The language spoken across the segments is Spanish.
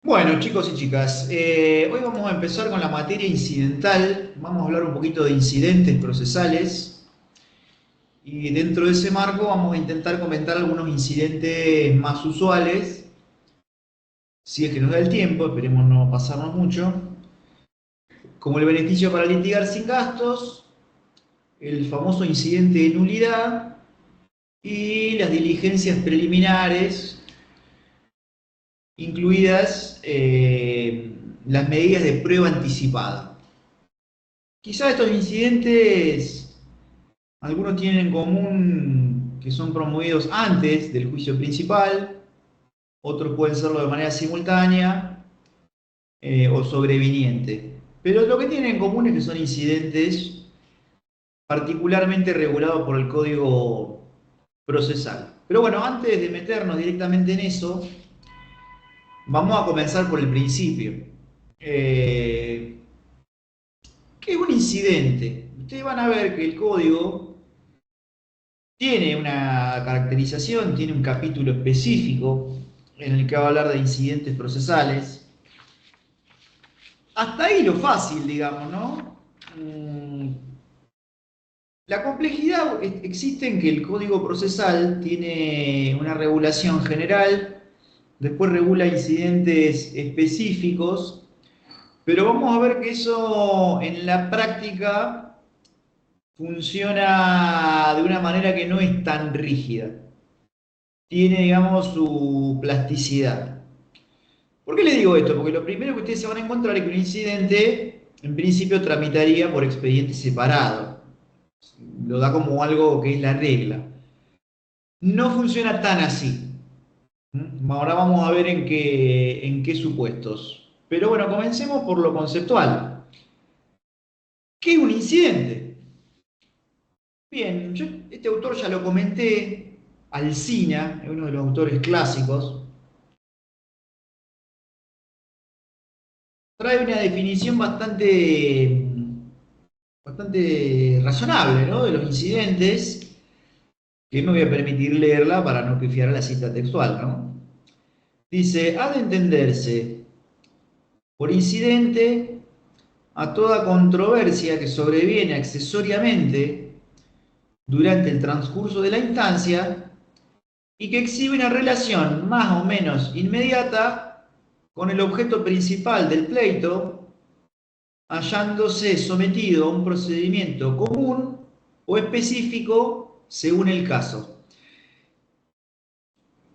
Bueno, chicos y chicas, hoy vamos a empezar con la materia incidental. Vamos a hablar un poquito de incidentes procesales y dentro de ese marco vamos a intentar comentar algunos incidentes más usuales, si es que nos da el tiempo, esperemos no pasarnos mucho, como el beneficio para litigar sin gastos, el famoso incidente de nulidad y las diligencias preliminares, incluidas las medidas de prueba anticipada. Quizás estos incidentes, algunos tienen en común que son promovidos antes del juicio principal, otros pueden serlo de manera simultánea o sobreviniente. Pero lo que tienen en común es que son incidentes particularmente regulados por el Código Procesal. Pero bueno, antes de meternos directamente en eso, vamos a comenzar por el principio. Eh, ¿Qué es un incidente? Ustedes van a ver que el código tiene una caracterización, tiene un capítulo específico en el que va a hablar de incidentes procesales. Hasta ahí lo fácil, digamos, ¿no? La complejidad existe en que el código procesal tiene una regulación general, después regula incidentes específicos, pero vamos a ver que eso en la práctica funciona de una manera que no es tan rígida. Tiene, digamos, su plasticidad. ¿Por qué les digo esto? Porque lo primero que ustedes se van a encontrar es que un incidente, en principio, tramitaría por expediente separado. Lo da como algo que es la regla. No funciona tan así. Ahora vamos a ver en qué supuestos. Pero bueno, comencemos por lo conceptual. ¿Qué es un incidente? Bien, yo este autor ya lo comenté, Alsina, es uno de los autores clásicos, trae una definición bastante razonable, ¿no?, de los incidentes, que me voy a permitir leerla para no pifiar la cita textual, ¿no? Dice, ha de entenderse por incidente a toda controversia que sobreviene accesoriamente durante el transcurso de la instancia y que exhibe una relación más o menos inmediata con el objeto principal del pleito, hallándose sometido a un procedimiento común o específico según el caso.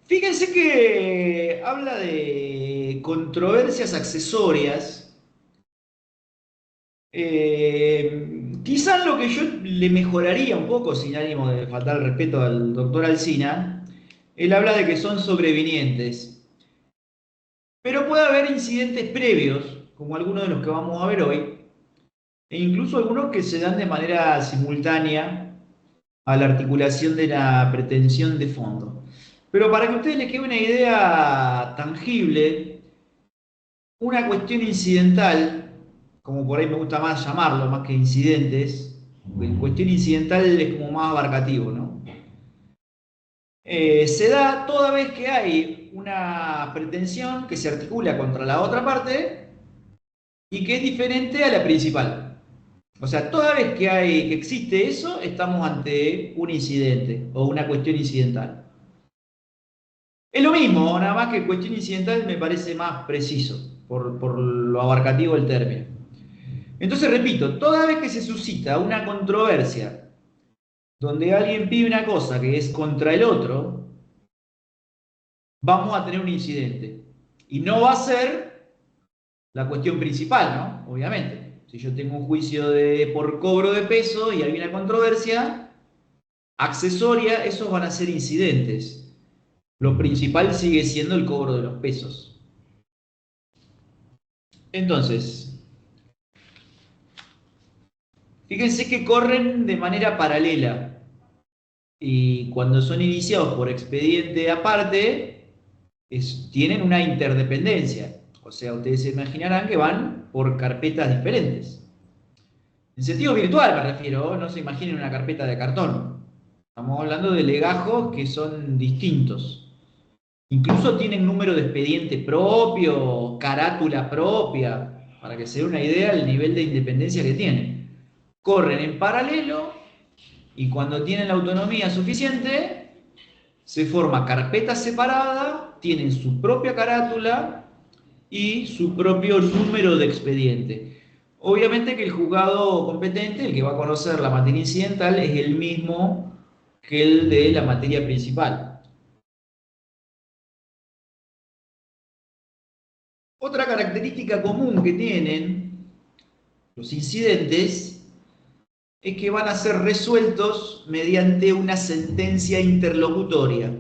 Fíjense que habla de controversias accesorias. Quizás lo que yo le mejoraría un poco, sin ánimo de faltar el respeto al doctor Alsina, él habla de que son sobrevinientes. Pero puede haber incidentes previos, como algunos de los que vamos a ver hoy, e incluso algunos que se dan de manera simultánea a la articulación de la pretensión de fondo. Pero para que a ustedes les quede una idea tangible, una cuestión incidental, como por ahí me gusta más llamarlo, más que incidentes, cuestión incidental es como más abarcativo, ¿no? Se da toda vez que hay una pretensión que se articula contra la otra parte y que es diferente a la principal. O sea, toda vez que existe eso, estamos ante un incidente o una cuestión incidental. Es lo mismo, nada más que cuestión incidental me parece más preciso por lo abarcativo del término. Entonces, repito, toda vez que se suscita una controversia donde alguien pide una cosa que es contra el otro, vamos a tener un incidente. Y no va a ser la cuestión principal, ¿no? Obviamente. Si yo tengo un juicio por cobro de peso y hay una controversia accesoria, esos van a ser incidentes. Lo principal sigue siendo el cobro de los pesos. Entonces, fíjense que corren de manera paralela y cuando son iniciados por expediente aparte, tienen una interdependencia. O sea, ustedes se imaginarán que van por carpetas diferentes. En sentido virtual me refiero, no se imaginen una carpeta de cartón. Estamos hablando de legajos que son distintos. Incluso tienen número de expediente propio, carátula propia, para que se dé una idea del nivel de independencia que tienen. Corren en paralelo y cuando tienen la autonomía suficiente, se forma carpeta separada, tienen su propia carátula y su propio número de expediente. Obviamente que el juzgado competente, el que va a conocer la materia incidental, es el mismo que el de la materia principal. Otra característica común que tienen los incidentes es que van a ser resueltos mediante una sentencia interlocutoria.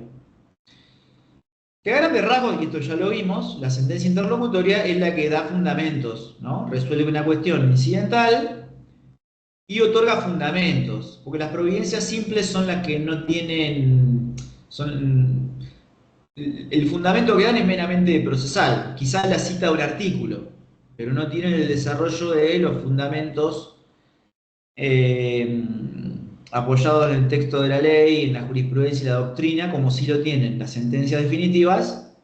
Que a grandes rasgos, y esto ya lo vimos, la sentencia interlocutoria es la que da fundamentos, ¿no? Resuelve una cuestión incidental y otorga fundamentos, porque las providencias simples son las que no tienen, el fundamento que dan es meramente procesal, quizás la cita de un artículo, pero no tienen el desarrollo de los fundamentos eh, apoyados en el texto de la ley, en la jurisprudencia y la doctrina, como sí lo tienen las sentencias definitivas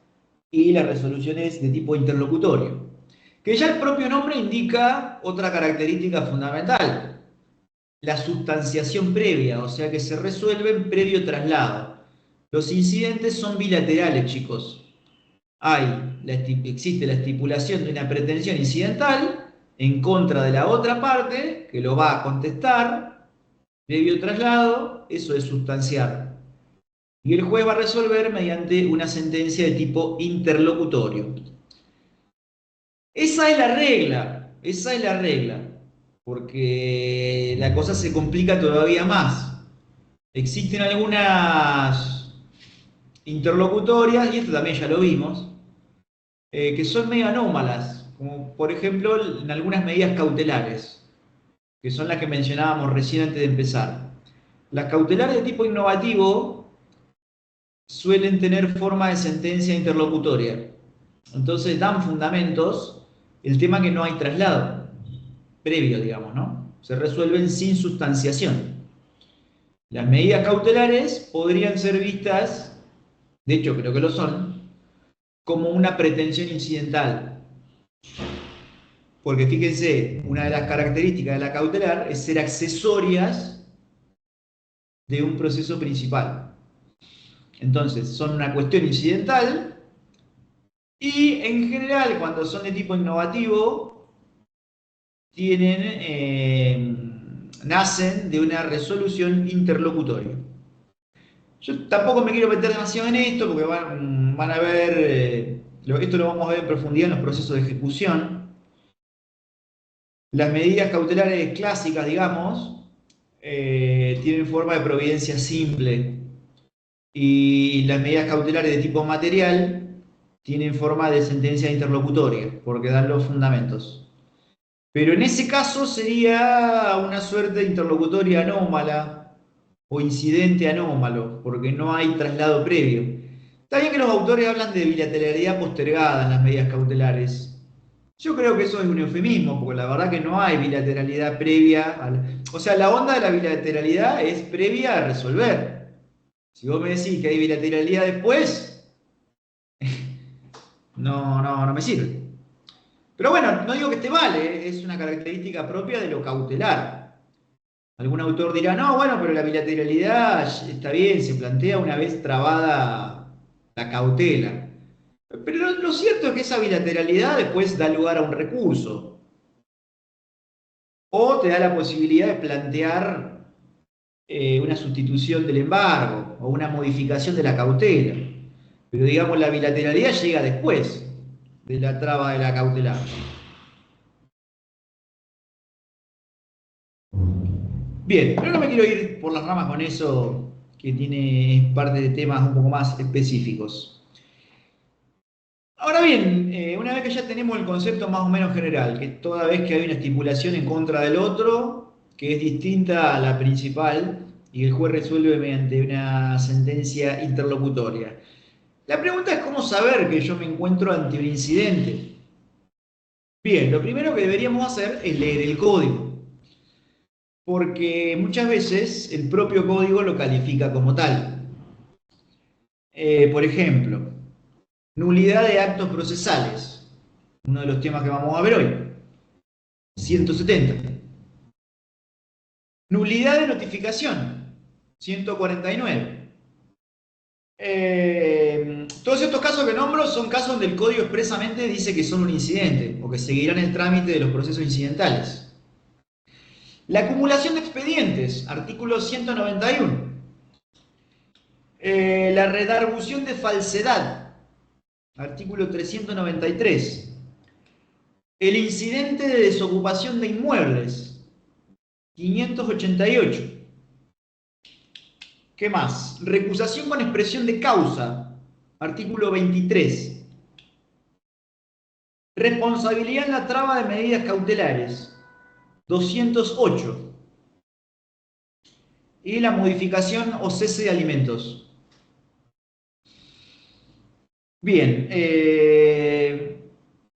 y las resoluciones de tipo interlocutorio. Que ya el propio nombre indica otra característica fundamental, la sustanciación previa, o sea que se resuelven previo traslado. Los incidentes son bilaterales, chicos. Existe la estipulación de una pretensión incidental en contra de la otra parte, que lo va a contestar, previo traslado, eso es sustanciar. Y el juez va a resolver mediante una sentencia de tipo interlocutorio. Esa es la regla, porque la cosa se complica todavía más. Existen algunas interlocutorias, y esto también ya lo vimos, que son medio anómalas, como por ejemplo en algunas medidas cautelares, que son las que mencionábamos recién antes de empezar. Las cautelares de tipo innovativo suelen tener forma de sentencia interlocutoria. Entonces dan fundamentos, el tema que no hay traslado previo, digamos, ¿no? Se resuelven sin sustanciación. Las medidas cautelares podrían ser vistas, de hecho creo que lo son, como una pretensión incidental. Porque fíjense, una de las características de la cautelar es ser accesorias de un proceso principal. Entonces, son una cuestión incidental y en general, cuando son de tipo innovativo, nacen de una resolución interlocutoria. Yo tampoco me quiero meter demasiado en esto porque van a ver, esto lo vamos a ver en profundidad en los procesos de ejecución. Las medidas cautelares clásicas, digamos, tienen forma de providencia simple y las medidas cautelares de tipo material tienen forma de sentencia interlocutoria porque dan los fundamentos. Pero en ese caso sería una suerte de interlocutoria anómala o incidente anómalo, porque no hay traslado previo. Está bien que los autores hablan de bilateralidad postergada en las medidas cautelares. Yo creo que eso es un eufemismo, porque la verdad que no hay bilateralidad previa. O sea, la onda de la bilateralidad es previa a resolver. Si vos me decís que hay bilateralidad después, no me sirve. Pero bueno, no digo que esté mal, es una característica propia de lo cautelar. Algún autor dirá, no, bueno, pero la bilateralidad está bien, se plantea una vez trabada la cautela. Pero lo cierto es que esa bilateralidad después da lugar a un recurso. O te da la posibilidad de plantear una sustitución del embargo o una modificación de la cautela. Pero digamos, la bilateralidad llega después de la traba de la cautelar. Bien, pero no me quiero ir por las ramas con eso, que tiene parte de temas un poco más específicos. Ahora bien, una vez que ya tenemos el concepto más o menos general, que toda vez que hay una estipulación en contra del otro, que es distinta a la principal, y el juez resuelve mediante una sentencia interlocutoria. La pregunta es cómo saber que yo me encuentro ante un incidente. Bien, lo primero que deberíamos hacer es leer el código, porque muchas veces el propio código lo califica como tal. Por ejemplo, Nulidad de actos procesales, uno de los temas que vamos a ver hoy. 170. Nulidad de notificación, 149. Todos estos casos que nombro son casos donde el código expresamente dice que son un incidente o que seguirán el trámite de los procesos incidentales. La acumulación de expedientes, artículo 191. La redargución de falsedad, artículo 393. El incidente de desocupación de inmuebles, 588. ¿Qué más? Recusación con expresión de causa, artículo 23. Responsabilidad en la traba de medidas cautelares, 208. Y la modificación o cese de alimentos. Bien,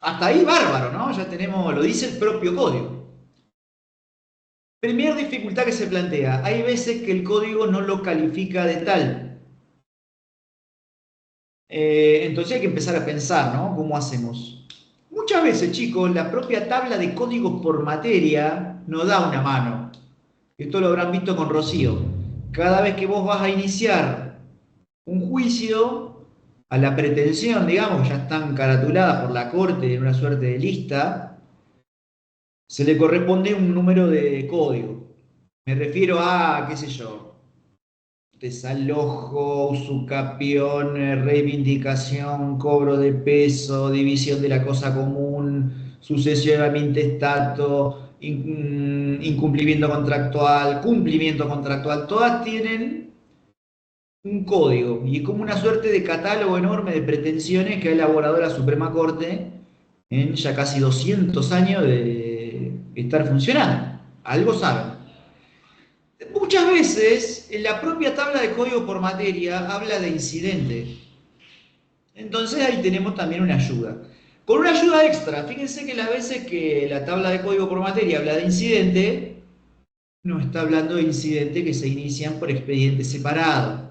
hasta ahí bárbaro, ¿no? Ya tenemos, lo dice el propio código. Primera dificultad que se plantea, hay veces que el código no lo califica de tal. Entonces hay que empezar a pensar, ¿no? ¿Cómo hacemos? Muchas veces, chicos, la propia tabla de códigos por materia nos da una mano. Esto lo habrán visto con Rocío. Cada vez que vos vas a iniciar un juicio, a la pretensión, digamos, que ya están caratuladas por la corte en una suerte de lista, se le corresponde un número de código. Me refiero a, qué sé yo, desalojo, usucapión, reivindicación, cobro de peso, división de la cosa común, sucesión a mi intestato, incumplimiento contractual, cumplimiento contractual, todas tienen un código y es como una suerte de catálogo enorme de pretensiones que ha elaborado la Suprema Corte en ya casi 200 años de estar funcionando. Algo saben. Muchas veces en la propia tabla de código por materia habla de incidente. Entonces ahí tenemos también una ayuda. Con una ayuda extra, fíjense que las veces que la tabla de código por materia habla de incidente, no está hablando de incidentes que se inician por expediente separado.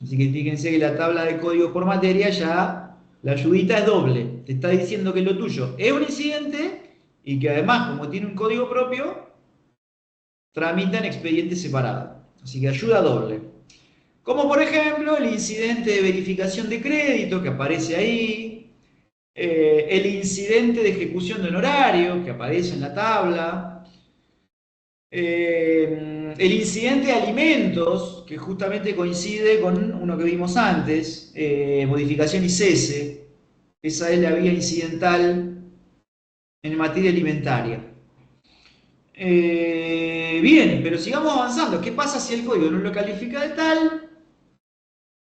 Así que fíjense que la tabla de código por materia ya, la ayudita es doble. Te está diciendo que lo tuyo es un incidente y que además, como tiene un código propio, tramita en expediente separado. Así que ayuda doble. Como por ejemplo el incidente de verificación de crédito que aparece ahí, el incidente de ejecución de honorario que aparece en la tabla, el incidente de alimentos que justamente coincide con uno que vimos antes, modificación y cese, esa es la vía incidental en materia alimentaria. Bien, pero sigamos avanzando. ¿Qué pasa si el código no lo califica de tal?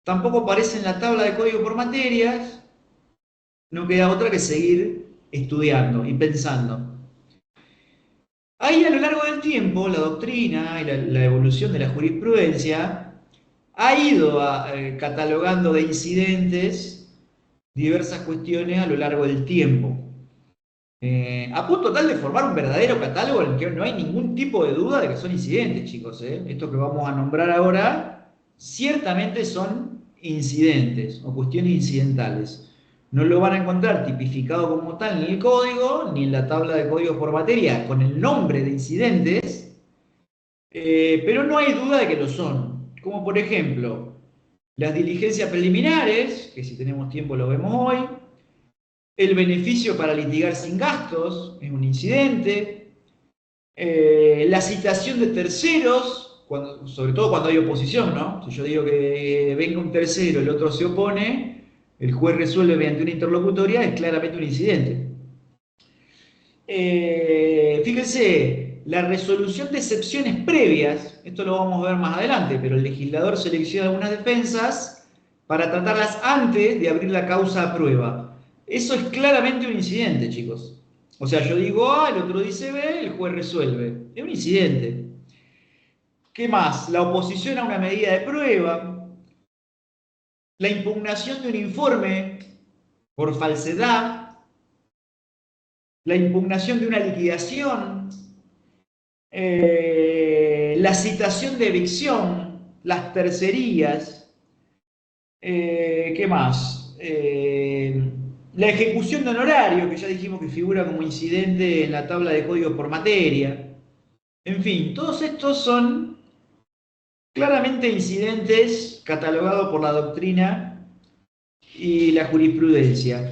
Tampoco aparece en la tabla de código por materias. No queda otra que seguir estudiando y pensando. Ahí a lo largo del tiempo, la doctrina y la evolución de la jurisprudencia ha ido catalogando de incidentes diversas cuestiones a lo largo del tiempo. A punto tal de formar un verdadero catálogo en el que no hay ningún tipo de duda de que son incidentes, chicos. Esto que vamos a nombrar ahora, ciertamente son incidentes o cuestiones incidentales. No lo van a encontrar tipificado como tal en el código, ni en la tabla de códigos por materia, con el nombre de incidentes, pero no hay duda de que lo son. Como por ejemplo, las diligencias preliminares, que si tenemos tiempo lo vemos hoy, el beneficio para litigar sin gastos es un incidente. La citación de terceros, sobre todo cuando hay oposición, ¿no? Si yo digo que venga un tercero, el otro se opone, el juez resuelve mediante una interlocutoria, es claramente un incidente. Fíjense, la resolución de excepciones previas, esto lo vamos a ver más adelante, pero el legislador selecciona algunas defensas para tratarlas antes de abrir la causa a prueba. Eso es claramente un incidente, chicos. O sea, yo digo A, el otro dice B, el juez resuelve. Es un incidente. ¿Qué más? La oposición a una medida de prueba, la impugnación de un informe por falsedad, la impugnación de una liquidación, la citación de evicción, las tercerías, ¿qué más? La ejecución de honorario, que ya dijimos que figura como incidente en la tabla de código por materia. En fin, todos estos son claramente incidentes catalogados por la doctrina y la jurisprudencia.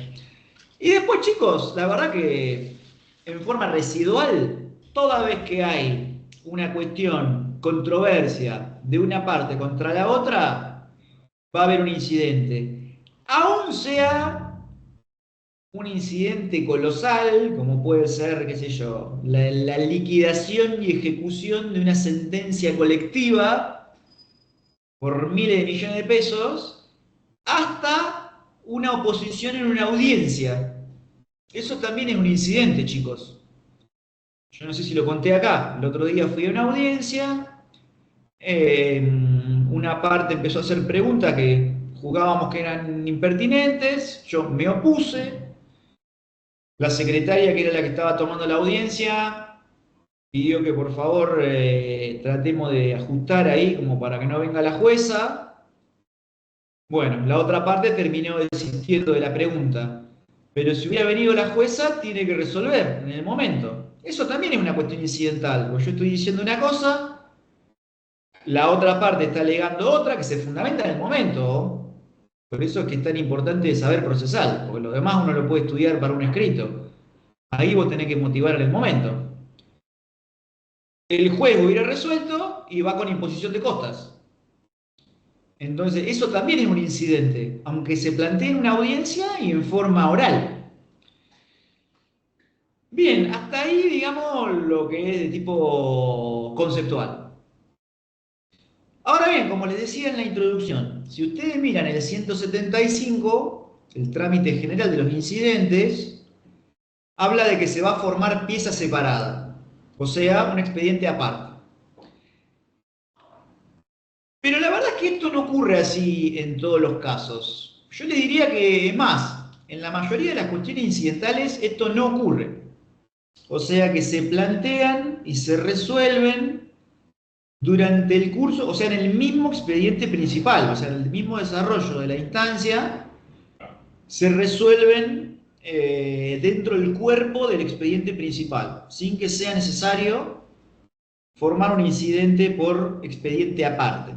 Y después, chicos, la verdad que en forma residual, toda vez que hay una cuestión, controversia de una parte contra la otra, va a haber un incidente. Aún sea un incidente colosal, como puede ser, qué sé yo, la liquidación y ejecución de una sentencia colectiva por miles de millones de pesos, hasta una oposición en una audiencia. Eso también es un incidente, chicos. Yo no sé si lo conté acá. El otro día fui a una audiencia, una parte empezó a hacer preguntas que jugábamos que eran impertinentes, yo me opuse, la secretaria, que era la que estaba tomando la audiencia, pidió que por favor tratemos de ajustar ahí como para que no venga la jueza. Bueno, la otra parte terminó desistiendo de la pregunta. Pero si hubiera venido la jueza, tiene que resolver en el momento. Eso también es una cuestión incidental, porque yo estoy diciendo una cosa, la otra parte está alegando otra que se fundamenta en el momento. Por eso es que es tan importante saber procesar, porque lo demás uno lo puede estudiar para un escrito. Ahí vos tenés que motivar en el momento. El juez hubiera resuelto y va con imposición de costas. Entonces, eso también es un incidente, aunque se plantee en una audiencia y en forma oral. Bien, hasta ahí, digamos, lo que es de tipo conceptual. Ahora bien, como les decía en la introducción, si ustedes miran el 175, el trámite general de los incidentes, habla de que se va a formar pieza separada, o sea, un expediente aparte. Pero la verdad es que esto no ocurre así en todos los casos. Yo les diría que más, en la mayoría de las cuestiones incidentales esto no ocurre. O sea que se plantean y se resuelven durante el curso, o sea, en el mismo expediente principal, o sea, en el mismo desarrollo de la instancia, se resuelven dentro del cuerpo del expediente principal, sin que sea necesario formar un incidente por expediente aparte.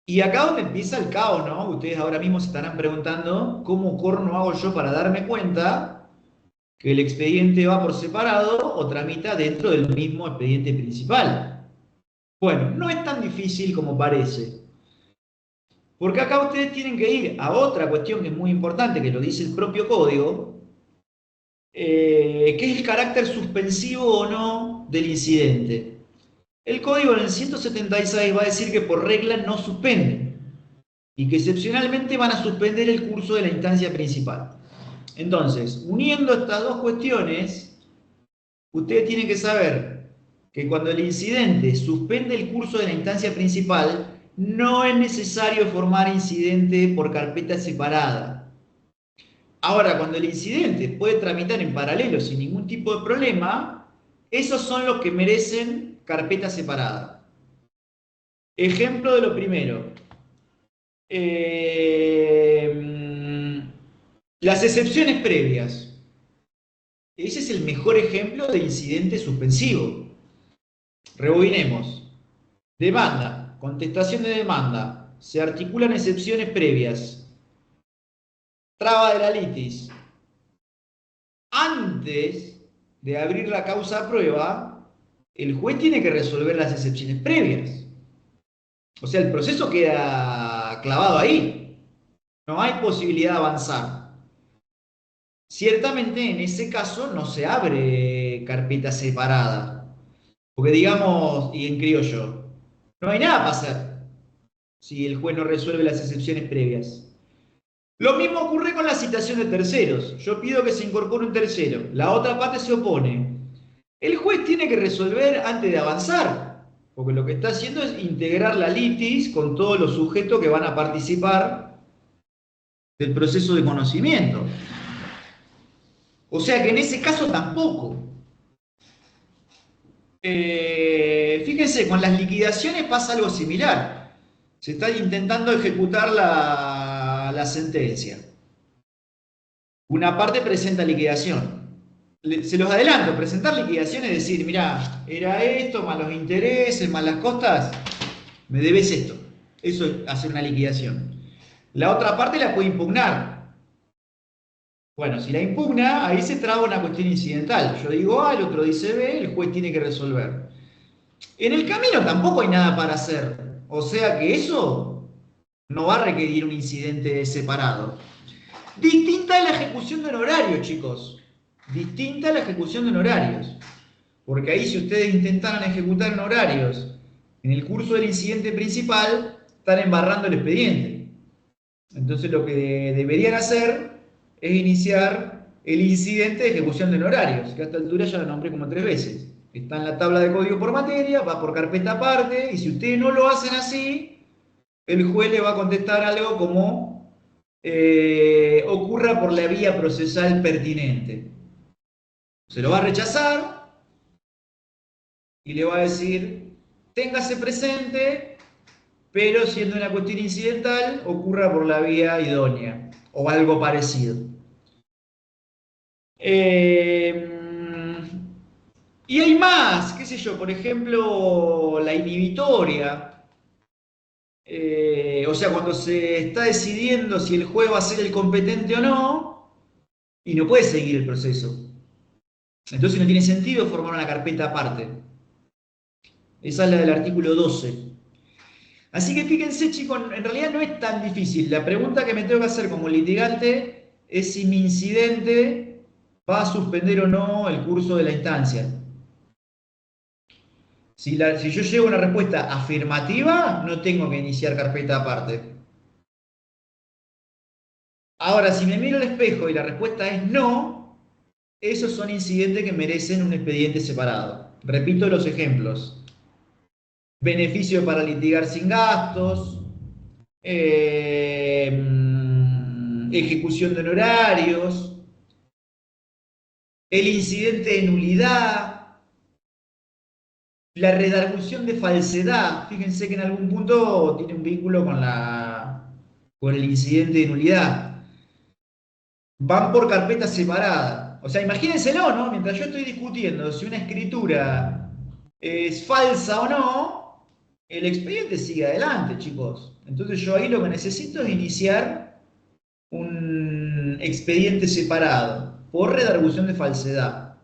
Y acá donde empieza el caos, ¿no? Ustedes ahora mismo se estarán preguntando cómo corno hago yo para darme cuenta que el expediente va por separado o tramita dentro del mismo expediente principal. Bueno, no es tan difícil como parece, porque acá ustedes tienen que ir a otra cuestión que es muy importante, que lo dice el propio código, que es el carácter suspensivo o no del incidente. El código en el 176 va a decir que por regla no suspende y que excepcionalmente van a suspender el curso de la instancia principal. Entonces, uniendo estas dos cuestiones, ustedes tienen que saber que cuando el incidente suspende el curso de la instancia principal, no es necesario formar incidente por carpeta separada. Ahora, cuando el incidente puede tramitar en paralelo sin ningún tipo de problema, esos son los que merecen carpeta separada. Ejemplo de lo primero. Las excepciones previas. Ese es el mejor ejemplo de incidente suspensivo. Rebobinemos. Demanda, contestación de demanda. Se articulan excepciones previas. Traba de la litis. Antes de abrir la causa a prueba, el juez tiene que resolver las excepciones previas. O sea, el proceso queda clavado ahí. No hay posibilidad de avanzar. Ciertamente en ese caso no se abre carpeta separada. Porque digamos, y en criollo, no hay nada para hacer si el juez no resuelve las excepciones previas. Lo mismo ocurre con la citación de terceros. Yo pido que se incorpore un tercero, la otra parte se opone. El juez tiene que resolver antes de avanzar, porque lo que está haciendo es integrar la litis con todos los sujetos que van a participar del proceso de conocimiento. O sea que en ese caso tampoco. Fíjense, con las liquidaciones pasa algo similar. Se está intentando ejecutar la sentencia. Una parte presenta liquidación. Se los adelanto, presentar liquidación es decir, mirá, era esto, más los intereses, más las costas, me debes esto. Eso es hacer una liquidación. La otra parte la puede impugnar. Bueno, si la impugna, ahí se traba una cuestión incidental. Yo digo A, el otro dice B, el juez tiene que resolver. En el camino tampoco hay nada para hacer. O sea que eso no va a requerir un incidente separado. Distinta es la ejecución de honorarios, chicos. Distinta es la ejecución de honorarios. Porque ahí si ustedes intentaran ejecutar honorarios en el curso del incidente principal, están embarrando el expediente. Entonces lo que deberían hacer es iniciar el incidente de ejecución de honorarios, que a esta altura ya lo nombré como 3 veces. Está en la tabla de código por materia, va por carpeta aparte, y si ustedes no lo hacen así, el juez le va a contestar algo como ocurra por la vía procesal pertinente. Se lo va a rechazar y le va a decir, téngase presente, pero siendo una cuestión incidental, ocurra por la vía idónea o algo parecido. Y hay más, qué sé yo, por ejemplo, la inhibitoria. O sea, cuando se está decidiendo si el juez va a ser el competente o no, y no puede seguir el proceso. Entonces no tiene sentido formar una carpeta aparte. Esa es la del artículo 12. Así que fíjense, chicos, en realidad no es tan difícil. La pregunta que me tengo que hacer como litigante es si mi incidente va a suspender o no el curso de la instancia. Si yo llevo una respuesta afirmativa, no tengo que iniciar carpeta aparte. Ahora, si me miro al espejo y la respuesta es no, esos son incidentes que merecen un expediente separado. Repito los ejemplos. Beneficio para litigar sin gastos, ejecución de honorarios, el incidente de nulidad, la redargución de falsedad. Fíjense que en algún punto tiene un vínculo con el incidente de nulidad. Van por carpeta separada. O sea, imagínenselo, ¿no? Mientras yo estoy discutiendo si una escritura es falsa o no, el expediente sigue adelante, chicos. Entonces yo ahí lo que necesito es iniciar un expediente separado por redargución de falsedad.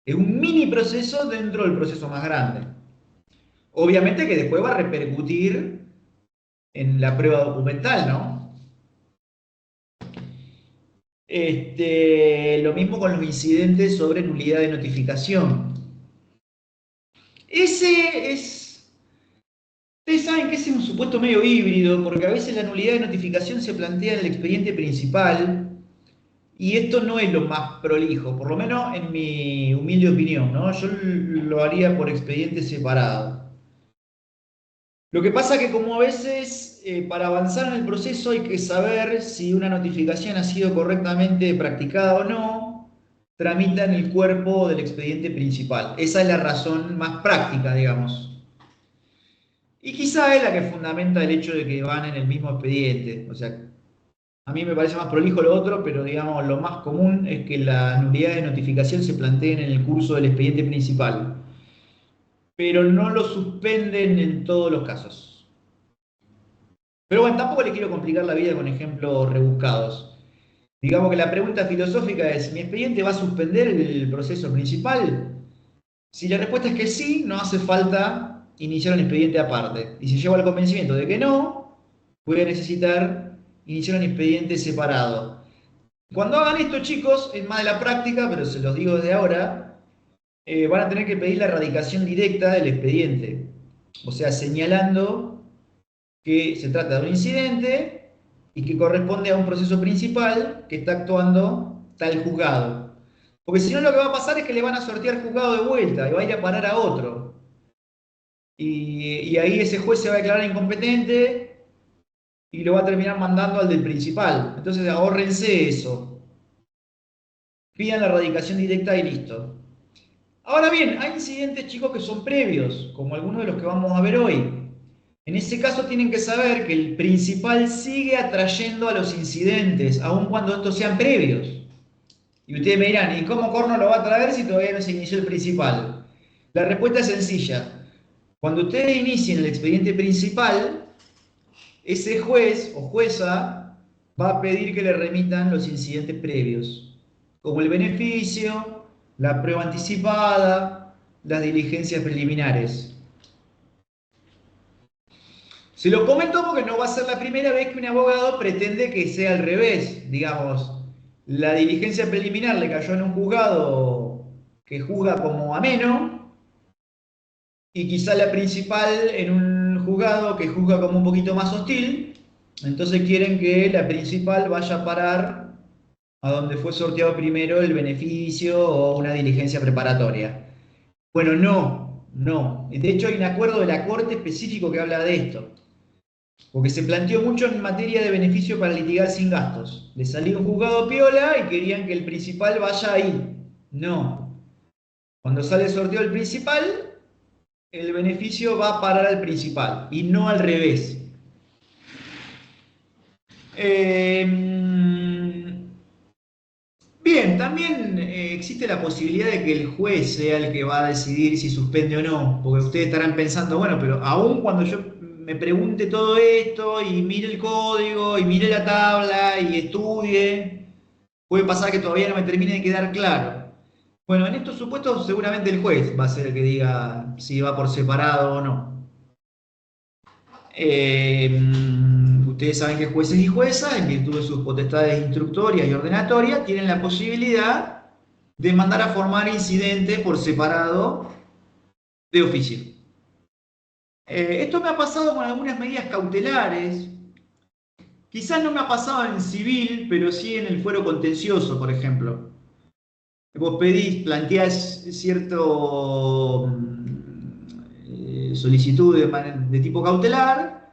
Es un mini proceso dentro del proceso más grande. Obviamente que después va a repercutir en la prueba documental, ¿no? Lo mismo con los incidentes sobre nulidad de notificación. Ese es... Ustedes saben que ese es un supuesto medio híbrido, porque a veces la nulidad de notificación se plantea en el expediente principal, y esto no es lo más prolijo, por lo menos en mi humilde opinión, ¿no? Yo lo haría por expediente separado. Lo que pasa que como a veces para avanzar en el proceso hay que saber si una notificación ha sido correctamente practicada o no, tramita en el cuerpo del expediente principal. Esa es la razón más práctica, digamos. Y quizá es la que fundamenta el hecho de que van en el mismo expediente. O sea, a mí me parece más prolijo lo otro, pero digamos, lo más común es que las nulidades de notificación se planteen en el curso del expediente principal, pero no lo suspenden en todos los casos. Pero bueno, tampoco le quiero complicar la vida con ejemplos rebuscados. Digamos que la pregunta filosófica es, ¿mi expediente va a suspender el proceso principal? Si la respuesta es que sí, no hace falta iniciar un expediente aparte. Y si llego al convencimiento de que no, voy a necesitar iniciar un expediente separado. Cuando hagan esto, chicos, es más de la práctica, pero se los digo desde ahora, van a tener que pedir la erradicación directa del expediente. O sea, señalando que se trata de un incidente y que corresponde a un proceso principal que está actuando tal juzgado. Porque si no, lo que va a pasar es que le van a sortear juzgado de vuelta y va a ir a parar a otro. Y ahí ese juez se va a declarar incompetente y lo va a terminar mandando al del principal. Entonces ahórrense eso. Pidan la erradicación directa y listo. Ahora bien, hay incidentes, chicos, que son previos, como algunos de los que vamos a ver hoy. En ese caso tienen que saber que el principal sigue atrayendo a los incidentes, aun cuando estos sean previos. Y ustedes me dirán, ¿y cómo corno lo va a traer si todavía no se inició el principal? La respuesta es sencilla. Cuando ustedes inicien el expediente principal, ese juez o jueza va a pedir que le remitan los incidentes previos, como el beneficio, la prueba anticipada, las diligencias preliminares. Se lo comento porque no va a ser la primera vez que un abogado pretende que sea al revés. Digamos, la diligencia preliminar le cayó en un juzgado que juzga como ameno y quizá la principal en un juzgado que juzga como un poquito más hostil. Entonces quieren que la principal vaya a parar a donde fue sorteado primero el beneficio o una diligencia preparatoria. Bueno, no. De hecho, hay un acuerdo de la Corte específico que habla de esto. Porque se planteó mucho en materia de beneficio para litigar sin gastos. Le salió un juzgado piola y querían que el principal vaya ahí. No. Cuando sale el sorteo del principal, el beneficio va a parar al principal y no al revés. Bien, también existe la posibilidad de que el juez sea el que va a decidir si suspende o no, porque ustedes estarán pensando, bueno, pero aún cuando yo me pregunte todo esto y mire el código y mire la tabla y estudie, puede pasar que todavía no me termine de quedar claro. Bueno, en estos supuestos seguramente el juez va a ser el que diga si va por separado o no. Ustedes saben que jueces y juezas, en virtud de sus potestades instructorias y ordenatorias, tienen la posibilidad de mandar a formar incidentes por separado de oficio. Esto me ha pasado con algunas medidas cautelares. Quizás no me ha pasado en civil, pero sí en el fuero contencioso, por ejemplo. Vos planteás cierto solicitud de tipo cautelar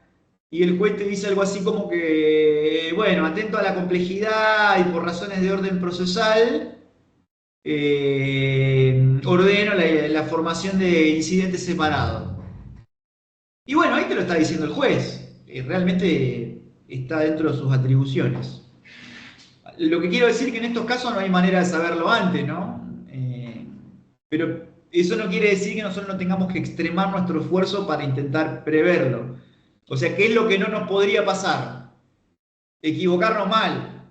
y el juez te dice algo así como que, bueno, atento a la complejidad y por razones de orden procesal, ordeno la formación de incidentes separados. Y bueno, ahí te lo está diciendo el juez. Realmente está dentro de sus atribuciones. Lo que quiero decir es que en estos casos no hay manera de saberlo antes, ¿no? Pero eso no quiere decir que nosotros no tengamos que extremar nuestro esfuerzo para intentar preverlo. O sea, ¿qué es lo que no nos podría pasar? Equivocarnos mal,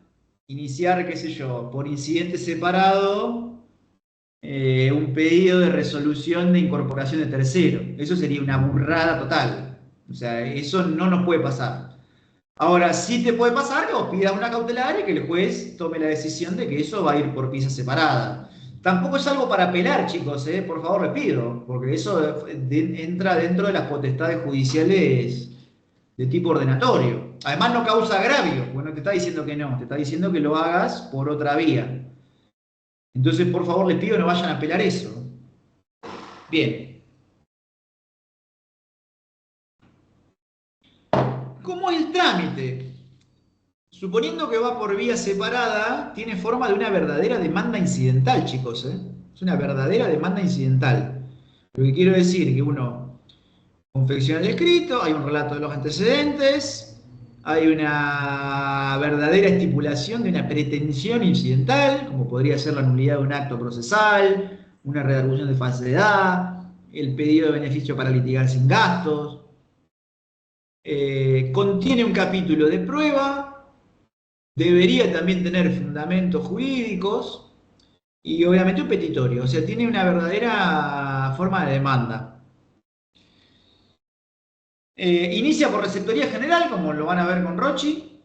iniciar, qué sé yo, por incidente separado, un pedido de resolución de incorporación de tercero. Eso sería una burrada total. O sea, eso no nos puede pasar. Ahora, sí te puede pasar que vos pidas una cautelar y que el juez tome la decisión de que eso va a ir por pieza separada. Tampoco es algo para apelar, chicos, por favor les pido, porque eso entra dentro de las potestades judiciales de tipo ordenatorio. Además no causa agravio, porque no te está diciendo que no, te está diciendo que lo hagas por otra vía. Entonces, por favor, les pido no vayan a apelar eso. Bien. ¿Cómo es el trámite? Suponiendo que va por vía separada, tiene forma de una verdadera demanda incidental, chicos. Es una verdadera demanda incidental. Lo que quiero decir es que uno confecciona el escrito, hay un relato de los antecedentes, hay una verdadera estipulación de una pretensión incidental, como podría ser la nulidad de un acto procesal, una redargución de falsedad, el pedido de beneficio para litigar sin gastos. Contiene un capítulo de prueba, debería también tener fundamentos jurídicos y obviamente un petitorio, o sea, tiene una verdadera forma de demanda. Inicia por receptoría general, como lo van a ver con Rochi,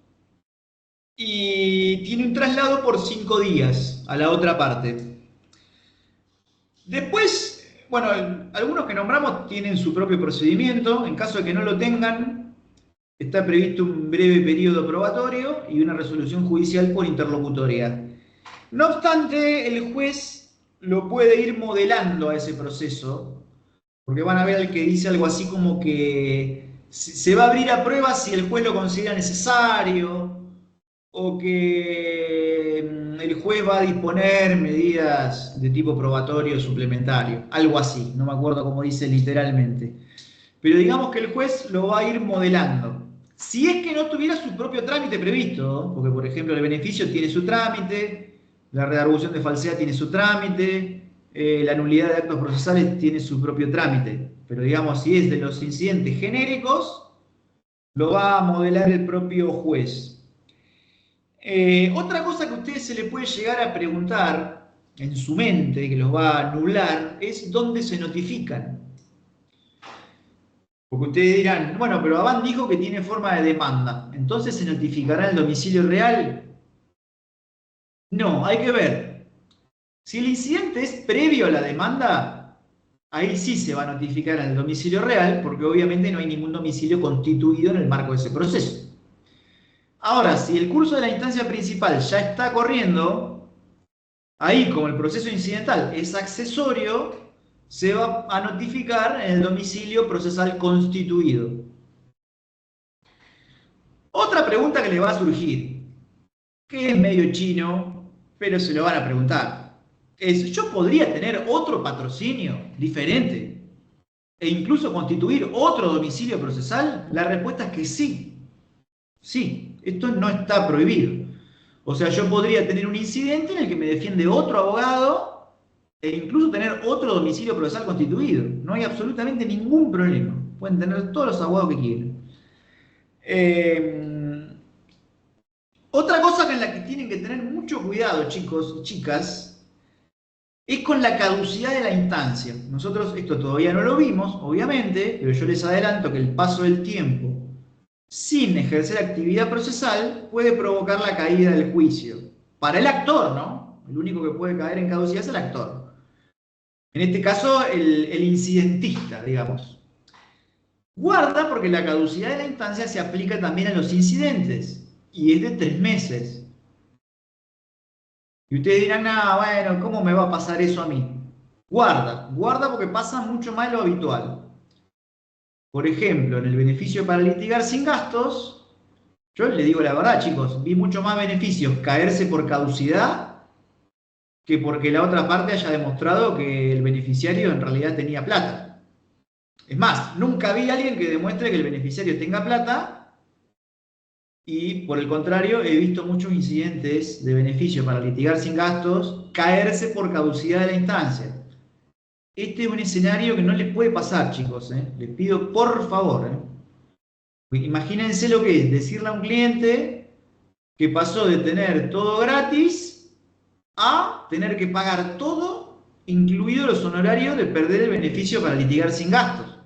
y tiene un traslado por 5 días a la otra parte. Después, bueno, algunos que nombramos tienen su propio procedimiento. En caso de que no lo tengan, está previsto un breve periodo probatorio y una resolución judicial por interlocutoria. No obstante, el juez lo puede ir modelando a ese proceso, porque van a ver al que dice algo así como que se va a abrir a prueba si el juez lo considera necesario, o que el juez va a disponer medidas de tipo probatorio suplementario, algo así, no me acuerdo cómo dice literalmente. Pero digamos que el juez lo va a ir modelando. Si es que no tuviera su propio trámite previsto, porque por ejemplo el beneficio tiene su trámite, La redargución de falsedad tiene su trámite, la nulidad de actos procesales tiene su propio trámite. Pero digamos, si es de los incidentes genéricos, lo va a modelar el propio juez. Otra cosa que a ustedes se le puede llegar a preguntar en su mente, que los va a nublar, es dónde se notifican. Porque ustedes dirán, bueno, pero Abán dijo que tiene forma de demanda, entonces se notificará el domicilio real. No, hay que ver. Si el incidente es previo a la demanda, ahí sí se va a notificar al domicilio real, porque obviamente no hay ningún domicilio constituido en el marco de ese proceso. Ahora, si el curso de la instancia principal ya está corriendo, ahí como el proceso incidental es accesorio, se va a notificar en el domicilio procesal constituido. Otra pregunta que le va a surgir, que es medio chino, pero se lo van a preguntar, es, ¿yo podría tener otro patrocinio diferente e incluso constituir otro domicilio procesal? La respuesta es que sí. Sí, esto no está prohibido. O sea, yo podría tener un incidente en el que me defiende otro abogado e incluso tener otro domicilio procesal constituido. No hay absolutamente ningún problema. Pueden tener todos los abogados que quieran. Otra cosa con la que tienen que tener mucho cuidado, chicos y chicas, es con la caducidad de la instancia. Nosotros esto todavía no lo vimos, obviamente, pero yo les adelanto que el paso del tiempo sin ejercer actividad procesal puede provocar la caída del juicio. Para el actor, ¿no? El único que puede caer en caducidad es el actor. En este caso, el incidentista, digamos. Guarda porque la caducidad de la instancia se aplica también a los incidentes y es de 3 meses. Y ustedes dirán, no, bueno, ¿cómo me va a pasar eso a mí? Guarda, guarda porque pasa mucho más de lo habitual. Por ejemplo, en el beneficio para litigar sin gastos, yo le digo la verdad, chicos, vi mucho más beneficios caerse por caducidad que porque la otra parte haya demostrado que el beneficiario en realidad tenía plata. Es más, nunca vi a alguien que demuestre que el beneficiario tenga plata y, por el contrario, he visto muchos incidentes de beneficio para litigar sin gastos caerse por caducidad de la instancia. Este es un escenario que no les puede pasar, chicos. Les pido por favor. Imagínense lo que es decirle a un cliente que pasó de tener todo gratis a tener que pagar todo, incluidos los honorarios de perder el beneficio para litigar sin gastos.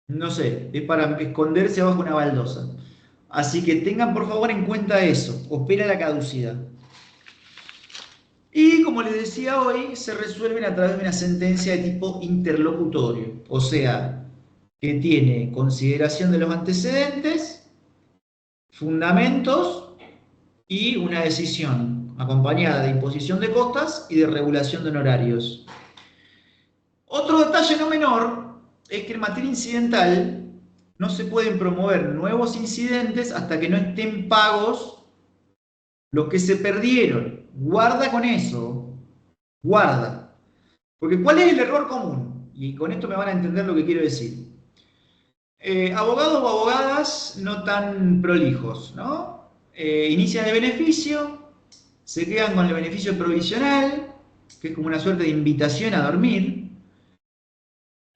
No sé, es para esconderse abajo una baldosa. Así que tengan por favor en cuenta eso, opera la caducidad. Y como les decía hoy, se resuelven a través de una sentencia de tipo interlocutorio, o sea, que tiene consideración de los antecedentes, fundamentos y una decisión acompañada de imposición de costas y de regulación de honorarios. Otro detalle no menor es que en materia incidental no se pueden promover nuevos incidentes hasta que no estén pagos los que se perdieron. Guarda con eso, guarda. Porque ¿cuál es el error común? Y con esto me van a entender lo que quiero decir. Abogados o abogadas no tan prolijos, ¿no? Inician el beneficio, se quedan con el beneficio provisional, que es como una suerte de invitación a dormir,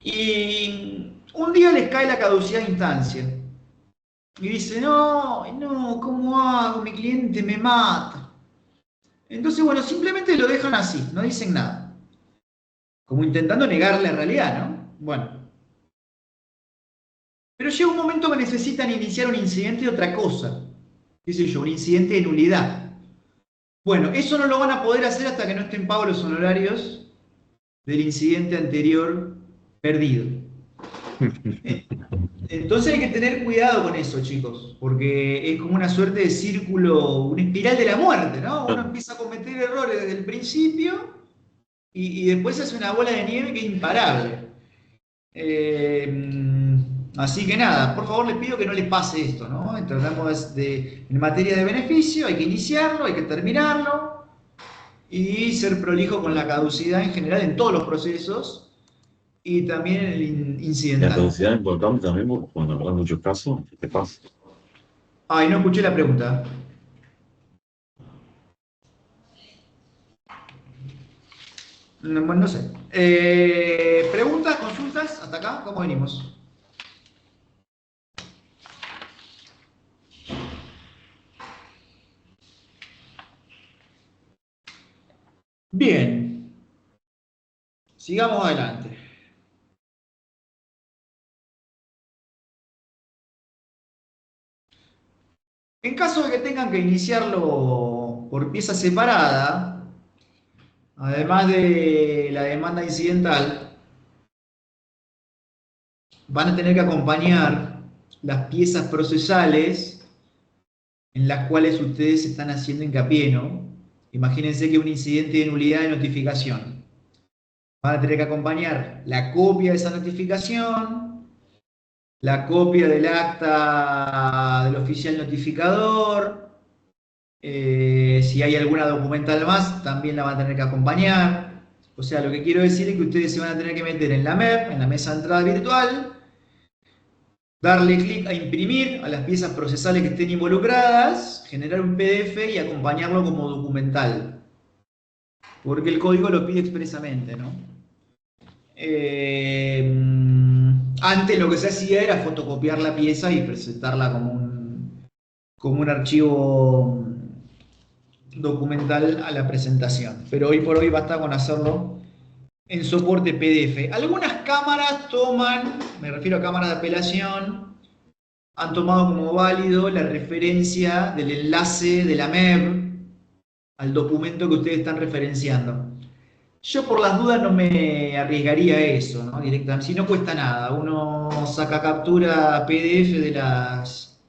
y un día les cae la caducidad de instancia. Y dice, no, no, ¿cómo hago? Mi cliente me mata. Entonces, bueno, simplemente lo dejan así, no dicen nada. Como intentando negar la realidad, ¿no? Bueno. Pero llega un momento que necesitan iniciar un incidente de otra cosa. ¿Qué sé yo? Un incidente de nulidad. Bueno, eso no lo van a poder hacer hasta que no estén pagos los honorarios del incidente anterior perdido. Entonces hay que tener cuidado con eso, chicos, porque es como una suerte de círculo, una espiral de la muerte, ¿no? Uno empieza a cometer errores desde el principio y después hace una bola de nieve que es imparable. Así que nada, por favor les pido que no les pase esto, ¿no? Tratamos en materia de beneficio, hay que iniciarlo, hay que terminarlo y ser prolijo con la caducidad en general en todos los procesos y también en el La incidental. caducidad es importante también porque cuando habrá muchos casos, ¿qué te pasa? Ay, no escuché la pregunta. No, bueno, no sé. ¿Preguntas, consultas? ¿Hasta acá? ¿Cómo venimos? Bien, sigamos adelante. En caso de que tengan que iniciarlo por pieza separada, además de la demanda incidental, van a tener que acompañar las piezas procesales en las cuales ustedes están haciendo hincapié, ¿no? Imagínense que un incidente de nulidad de notificación. Van a tener que acompañar la copia de esa notificación, la copia del acta del oficial notificador, si hay alguna documental más, también la van a tener que acompañar. O sea, lo que quiero decir es que ustedes se van a tener que meter en la MEP, en la mesa de entrada virtual, darle clic a imprimir a las piezas procesales que estén involucradas, generar un PDF y acompañarlo como documental, porque el código lo pide expresamente, ¿no? Antes lo que se hacía era fotocopiar la pieza y presentarla como un archivo documental a la presentación, pero hoy por hoy basta con hacerlo en soporte PDF. Algunas cámaras toman, me refiero a cámaras de apelación, han tomado como válido la referencia del enlace de la MEB al documento que ustedes están referenciando. Yo por las dudas no me arriesgaría a eso, ¿no? Directamente, si no cuesta nada, uno saca captura PDF de las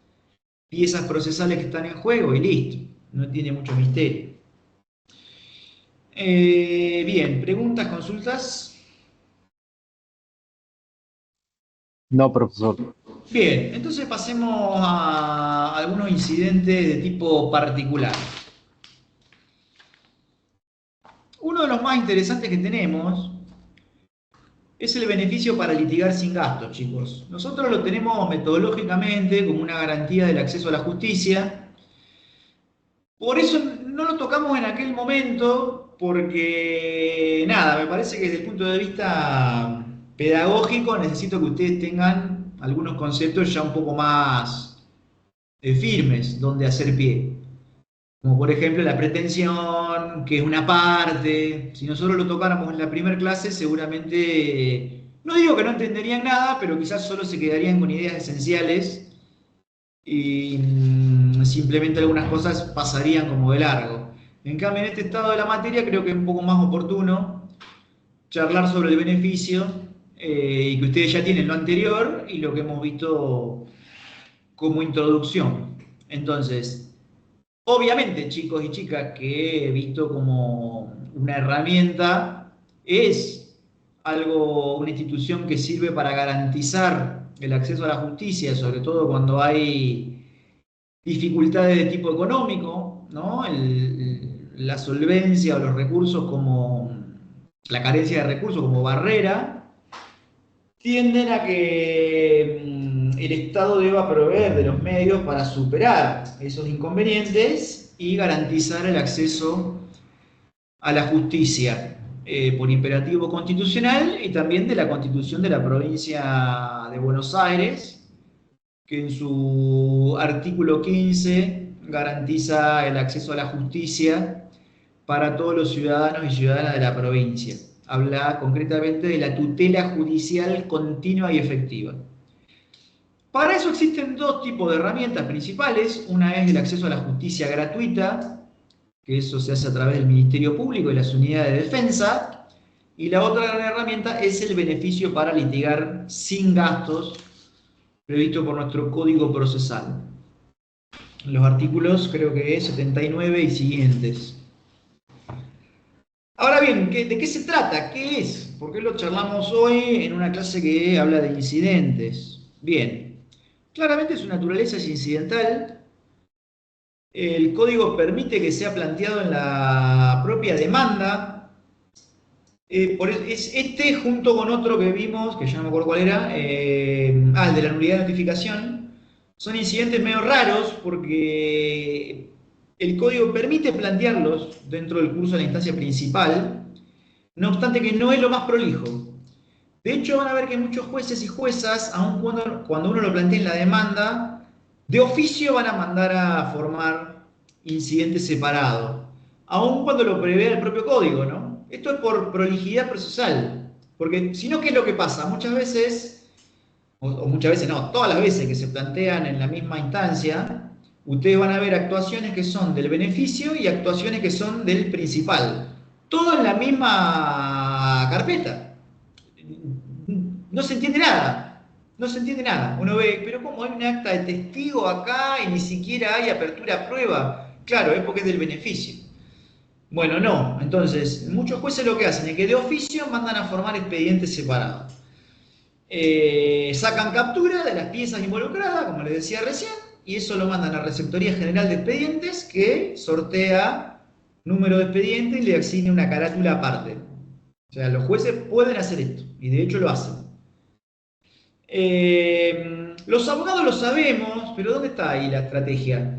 piezas procesales que están en juego y listo, no tiene mucho misterio. Bien, preguntas, consultas. No, profesor. Bien, entonces pasemos a algunos incidentes de tipo particular. Uno de los más interesantes que tenemos es el beneficio para litigar sin gastos, chicos. Nosotros lo tenemos metodológicamente como una garantía del acceso a la justicia. Por eso no lo tocamos en aquel momento, porque nada, me parece que desde el punto de vista pedagógico necesito que ustedes tengan algunos conceptos ya un poco más firmes donde hacer pie. Como por ejemplo la pretensión, que es una parte. Si nosotros lo tocáramos en la primera clase, seguramente, no digo que no entenderían nada, pero quizás solo se quedarían con ideas esenciales y simplemente algunas cosas pasarían como de largo. En cambio, en este estado de la materia creo que es un poco más oportuno charlar sobre el beneficio y que ustedes ya tienen lo anterior y lo que hemos visto como introducción. Entonces, obviamente, chicos y chicas, que he visto como una herramienta, es algo, una institución que sirve para garantizar el acceso a la justicia, sobre todo cuando hay dificultades de tipo económico, ¿no? La solvencia o los recursos como la carencia de recursos como barrera, tienden a que el Estado deba proveer de los medios para superar esos inconvenientes y garantizar el acceso a la justicia por imperativo constitucional y también de la Constitución de la provincia de Buenos Aires, que en su artículo 15 garantiza el acceso a la justicia para todos los ciudadanos y ciudadanas de la provincia. Habla concretamente de la tutela judicial continua y efectiva. Para eso existen dos tipos de herramientas principales. Una es el acceso a la justicia gratuita, que eso se hace a través del Ministerio Público y las unidades de defensa. Y la otra gran herramienta es el beneficio para litigar sin gastos, previsto por nuestro Código Procesal. Los artículos creo que es 79 y siguientes. Ahora bien, ¿de qué se trata? ¿Qué es? ¿Por qué lo charlamos hoy en una clase que habla de incidentes? Bien, claramente su naturaleza es incidental. El código permite que sea planteado en la propia demanda. Es este junto con otro que vimos, que ya no me acuerdo cuál era, el de la nulidad de notificación. Son incidentes medio raros porque el código permite plantearlos dentro del curso de la instancia principal. no obstante que no es lo más prolijo. De hecho, van a ver que muchos jueces y juezas, aun cuando uno lo plantea en la demanda, de oficio van a mandar a formar incidentes separados, aun cuando lo prevé el propio código, ¿no? Esto es por prolijidad procesal, porque si no, ¿qué es lo que pasa? Muchas veces, o muchas veces no, todas las veces que se plantean en la misma instancia, ustedes van a ver actuaciones que son del beneficio y actuaciones que son del principal. Todo en la misma carpeta. No se entiende nada. No se entiende nada. Uno ve, pero ¿cómo hay un acta de testigo acá y ni siquiera hay apertura a prueba? Claro, es porque es del beneficio. Bueno, no. Entonces, muchos jueces lo que hacen es que de oficio mandan a formar expedientes separados. Sacan captura de las piezas involucradas, como les decía recién, y eso lo mandan a Receptoría General de Expedientes, que sortea número de expediente y le asigna una carátula aparte. O sea, los jueces pueden hacer esto, y de hecho lo hacen. Los abogados lo sabemos, pero ¿dónde está ahí la estrategia?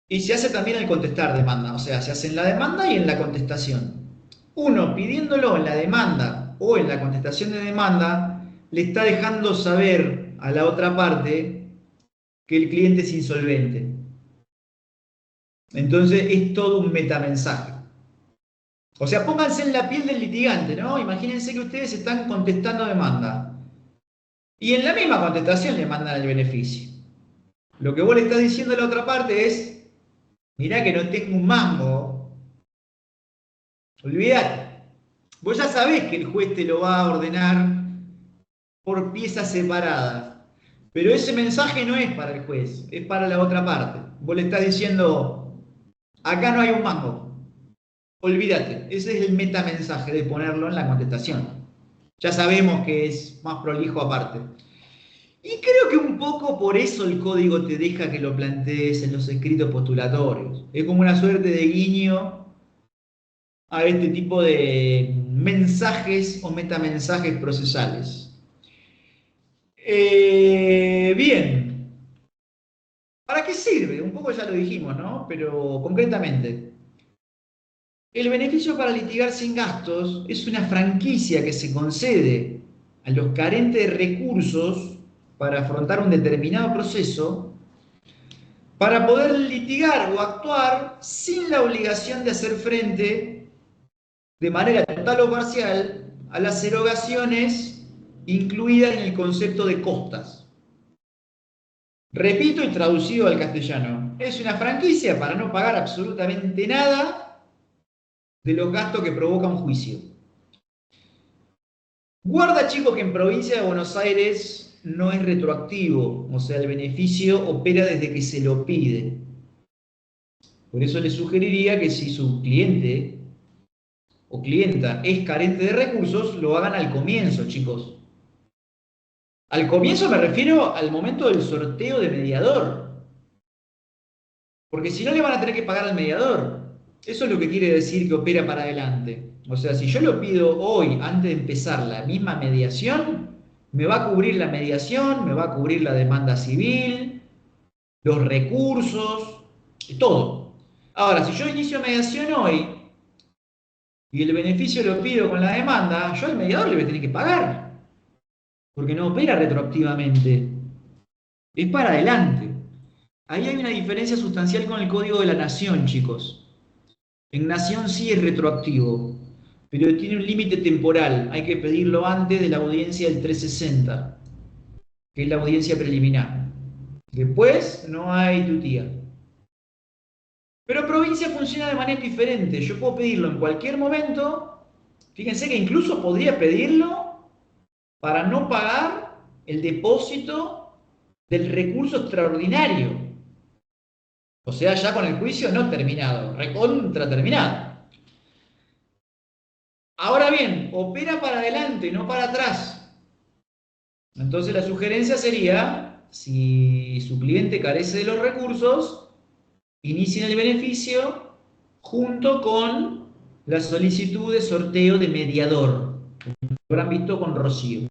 Y se hace también al contestar demanda, o sea, se hace en la demanda y en la contestación. Uno pidiéndolo en la demanda o en la contestación de demanda, le está dejando saber a la otra parte que el cliente es insolvente. Entonces es todo un metamensaje. O sea, pónganse en la piel del litigante, ¿no? Imagínense que ustedes están contestando demanda. Y en la misma contestación le mandan el beneficio. Lo que vos le estás diciendo a la otra parte es, mirá que no tengo un mango, olvidate. Vos ya sabés que el juez te lo va a ordenar por piezas separadas. Pero ese mensaje no es para el juez, es para la otra parte. Vos le estás diciendo, acá no hay un mango. Olvídate. Ese es el metamensaje de ponerlo en la contestación. Ya sabemos que es más prolijo aparte. Y creo que un poco por eso el código te deja que lo plantees en los escritos postulatorios. Es como una suerte de guiño a este tipo de mensajes o metamensajes procesales. Bien, ¿para qué sirve? Un poco ya lo dijimos, ¿no? Pero concretamente, el beneficio para litigar sin gastos es una franquicia que se concede a los carentes de recursos para afrontar un determinado proceso para poder litigar o actuar sin la obligación de hacer frente de manera total o parcial a las erogaciones incluidas en el concepto de costas. Repito y traducido al castellano, es una franquicia para no pagar absolutamente nada de los gastos que provoca un juicio. Guarda, chicos, que en provincia de Buenos Aires no es retroactivo, o sea, el beneficio opera desde que se lo pide. Por eso les sugeriría que si su cliente o clienta es carente de recursos, lo hagan al comienzo, chicos. Al comienzo me refiero al momento del sorteo de mediador. Porque si no le van a tener que pagar al mediador. Eso es lo que quiere decir que opera para adelante. O sea, si yo lo pido hoy, antes de empezar la misma mediación, me va a cubrir la mediación, me va a cubrir la demanda civil, los recursos, todo. Ahora, si yo inicio mediación hoy y el beneficio lo pido con la demanda, yo al mediador le voy a tener que pagar, porque no opera retroactivamente, es para adelante. Ahí hay una diferencia sustancial con el Código de la Nación, chicos. En Nación sí es retroactivo, pero tiene un límite temporal, hay que pedirlo antes de la audiencia del 360, que es la audiencia preliminar. Después no hay tutía. Pero provincia funciona de manera diferente. Yo puedo pedirlo en cualquier momento. Fíjense que incluso podría pedirlo para no pagar el depósito del recurso extraordinario. O sea, ya con el juicio no terminado, recontra terminado. Ahora bien, opera para adelante, no para atrás. Entonces la sugerencia sería, si su cliente carece de los recursos, inicien el beneficio junto con la solicitud de sorteo de mediador. Lo habrán visto con Rocío.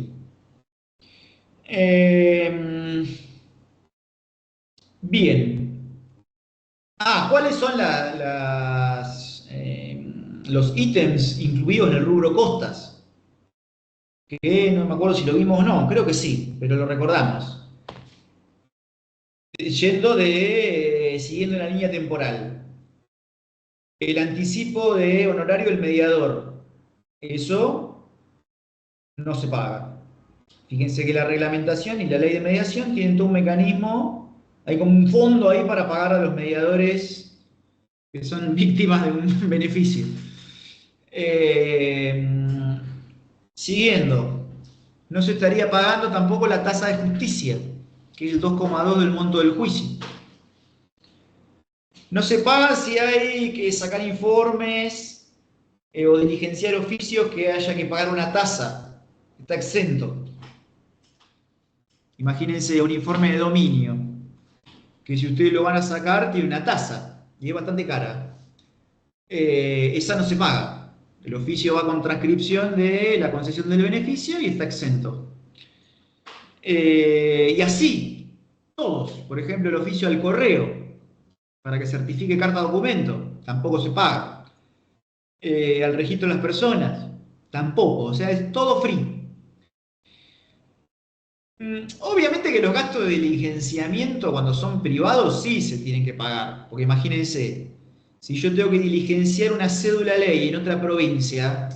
Bien. ¿Cuáles son los ítems incluidos en el rubro costas, que no me acuerdo si lo vimos o no, creo que sí, pero lo recordamos. Siguiendo la línea temporal. El anticipo de honorario del mediador. Eso no se paga. Fíjense que la reglamentación y la ley de mediación tienen todo un mecanismo, hay como un fondo ahí para pagar a los mediadores que son víctimas de un beneficio. Siguiendo, no se estaría pagando tampoco la tasa de justicia, que es el 2,2 del monto del juicio. No se paga si hay que sacar informes o diligenciar oficios que haya que pagar una tasa. Está exento. Imagínense un informe de dominio, que si ustedes lo van a sacar tiene una tasa y es bastante cara. Esa no se paga. El oficio va con transcripción de la concesión del beneficio y está exento. Y así, todos. Por ejemplo, el oficio al correo, para que certifique carta documento, tampoco se paga. Al registro de las personas, tampoco. O sea, es todo free. Obviamente que los gastos de diligenciamiento cuando son privados sí se tienen que pagar. Porque imagínense, si yo tengo que diligenciar una cédula ley en otra provincia,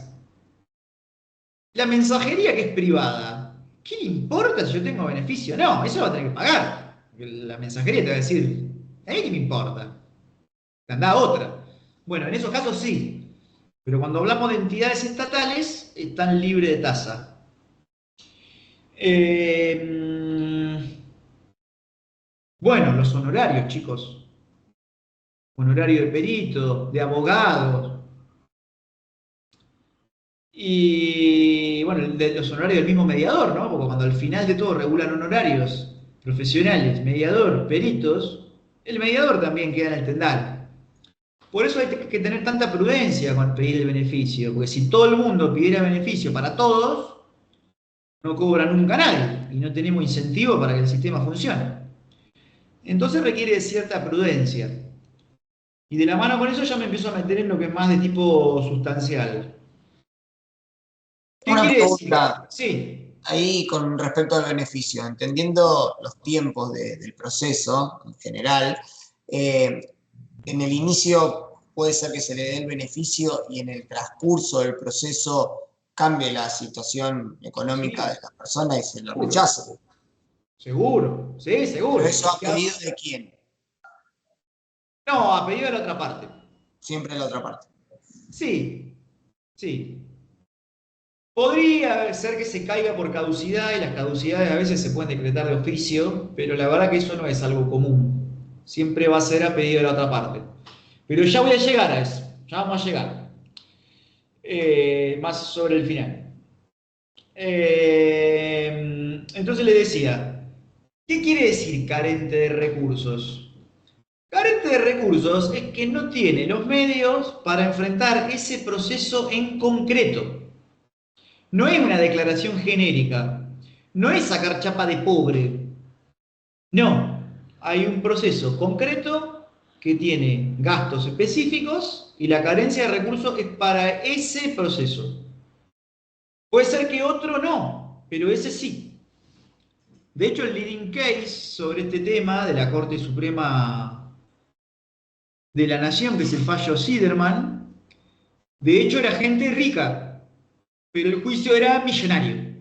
la mensajería que es privada, ¿qué le importa si yo tengo beneficio? No, eso lo va a tener que pagar. La mensajería te va a decir, ¿a mí qué me importa? Anda a otra. Bueno, en esos casos sí. Pero cuando hablamos de entidades estatales, están libres de tasa. Bueno, los honorarios, chicos. Honorario de perito, de abogado. Y bueno, los honorarios del mismo mediador, ¿no? Porque cuando al final de todo regulan honorarios profesionales, mediador, peritos, el mediador también queda en el tendal. Por eso hay que tener tanta prudencia con pedir el beneficio, porque si todo el mundo pidiera beneficio para todos, no cobra nunca nadie y no tenemos incentivo para que el sistema funcione. Entonces requiere de cierta prudencia. Y de la mano con eso ya me empiezo a meter en lo que es más de tipo sustancial. ¿Qué Una quiere decir? pregunta Sí. ahí con respecto al beneficio, entendiendo los tiempos del proceso en general, en el inicio puede ser que se le dé el beneficio y en el transcurso del proceso cambie la situación económica de la persona y se lo rechace. Seguro, sí, seguro. ¿Pero eso a pedido de quién? No, a pedido de la otra parte. Siempre de la otra parte. Sí, sí. Podría ser que se caiga por caducidad y las caducidades a veces se pueden decretar de oficio, pero la verdad que eso no es algo común. Siempre va a ser a pedido de la otra parte. Pero ya voy a llegar a eso, ya vamos a llegar. Más sobre el final. Entonces le decía, ¿qué quiere decir carente de recursos? Carente de recursos es que no tiene los medios para enfrentar ese proceso en concreto. No es una declaración genérica, no es sacar chapa de pobre. No, hay un proceso concreto que tiene gastos específicos y la carencia de recursos es para ese proceso. Puede ser que otro no, pero ese sí. De hecho, el leading case sobre este tema de la Corte Suprema de la Nación, que es el fallo Siderman, de hecho era gente rica, pero el juicio era millonario.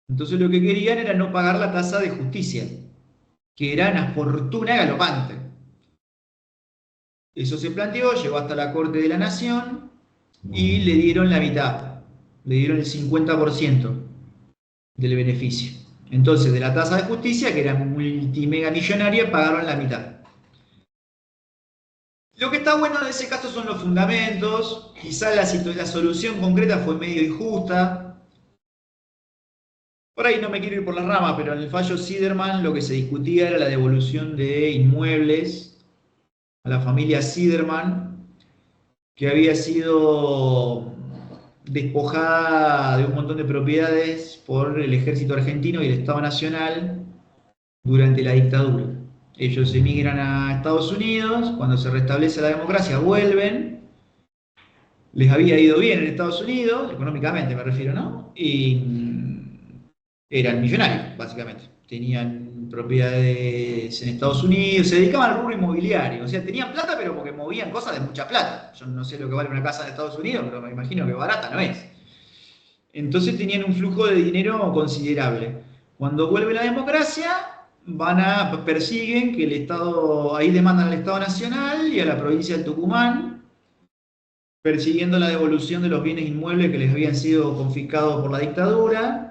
Entonces lo que querían era no pagar la tasa de justicia, que era una fortuna galopante. Eso se planteó, llegó hasta la Corte de la Nación y le dieron la mitad, le dieron el 50% del beneficio. Entonces, de la tasa de justicia, que era multimega millonaria, pagaron la mitad. Lo que está bueno en ese caso son los fundamentos. Quizá la solución concreta fue medio injusta. Por ahí no me quiero ir por las ramas, pero en el fallo Siderman lo que se discutía era la devolución de inmuebles a la familia Siderman, que había sido despojada de un montón de propiedades por el ejército argentino y el Estado Nacional durante la dictadura. Ellos emigran a Estados Unidos, cuando se restablece la democracia vuelven les había ido bien en Estados Unidos, económicamente me refiero, ¿no? Y eran millonarios, básicamente. Tenían propiedades en Estados Unidos, se dedicaban al rubro inmobiliario. O sea, tenían plata, pero porque movían cosas de mucha plata. Yo no sé lo que vale una casa en Estados Unidos, pero me imagino que barata no es. Entonces tenían un flujo de dinero considerable. Cuando vuelve la democracia, persiguen que el Estado, ahí demandan al Estado Nacional y a la provincia del Tucumán, persiguiendo la devolución de los bienes inmuebles que les habían sido confiscados por la dictadura.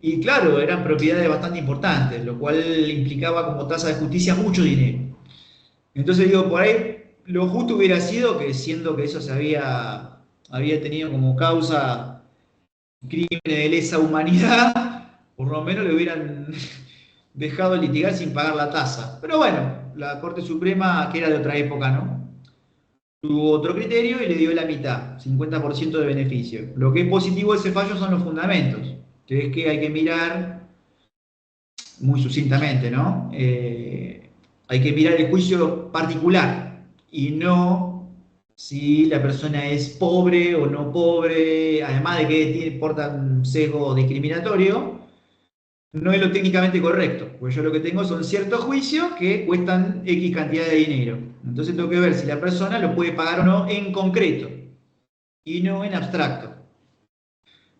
Y claro, eran propiedades bastante importantes, lo cual implicaba como tasa de justicia mucho dinero. Entonces digo, por ahí lo justo hubiera sido que, siendo que eso había tenido como causa crímenes de lesa humanidad, por lo menos le hubieran dejado litigar sin pagar la tasa. Pero bueno, la Corte Suprema, que era de otra época, ¿no? Tuvo otro criterio y le dio la mitad, 50% de beneficio. Lo que es positivo de ese fallo son los fundamentos, que es que hay que mirar muy sucintamente, ¿no? Hay que mirar el juicio particular y no si la persona es pobre o no pobre, además de que porta un sesgo discriminatorio, no es lo técnicamente correcto, porque yo lo que tengo son ciertos juicios que cuestan X cantidad de dinero. Entonces tengo que ver si la persona lo puede pagar o no en concreto y no en abstracto.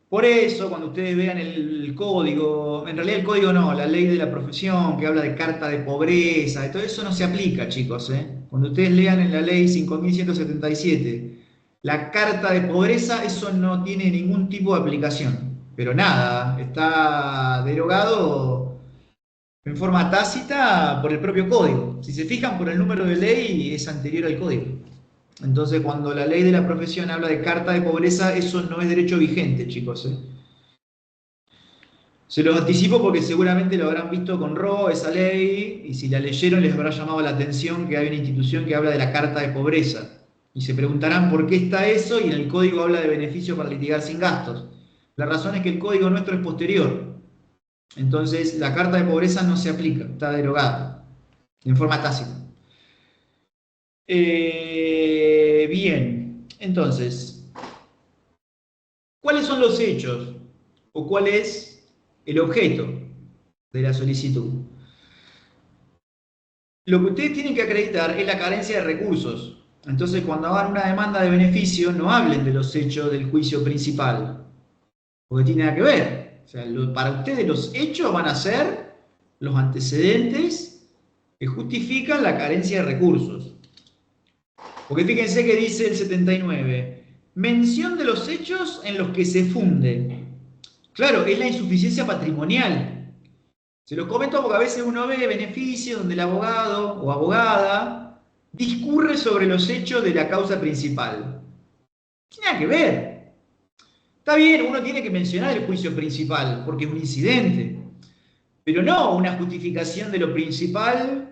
Por eso, cuando ustedes vean el código, en realidad el código no, la ley de la profesión que habla de carta de pobreza, todo eso no se aplica, chicos. Cuando ustedes lean en la ley 5177 la carta de pobreza, eso no tiene ningún tipo de aplicación. Pero nada, está derogado en forma tácita por el propio código. Si se fijan por el número de ley, es anterior al código. Entonces, cuando la ley de la profesión habla de carta de pobreza, eso no es derecho vigente, chicos. Se los anticipo porque seguramente lo habrán visto con RO, esa ley, y si la leyeron les habrá llamado la atención que hay una institución que habla de la carta de pobreza. Y se preguntarán por qué está eso y en el código habla de beneficio para litigar sin gastos. La razón es que el código nuestro es posterior. Entonces, la carta de pobreza no se aplica, está derogada, en forma tácita. Bien, entonces, ¿cuáles son los hechos? ¿O cuál es el objeto de la solicitud? Lo que ustedes tienen que acreditar es la carencia de recursos. Entonces, cuando hagan una demanda de beneficio, no hablen de los hechos del juicio principal, porque tiene nada que ver. O sea, para ustedes los hechos van a ser los antecedentes que justifican la carencia de recursos. Porque fíjense que dice el 79, mención de los hechos en los que se funde. Claro, es la insuficiencia patrimonial. Se los comento porque a veces uno ve beneficios donde el abogado o abogada discurre sobre los hechos de la causa principal. No tiene nada que ver. Está bien, uno tiene que mencionar el juicio principal porque es un incidente, pero no una justificación de lo principal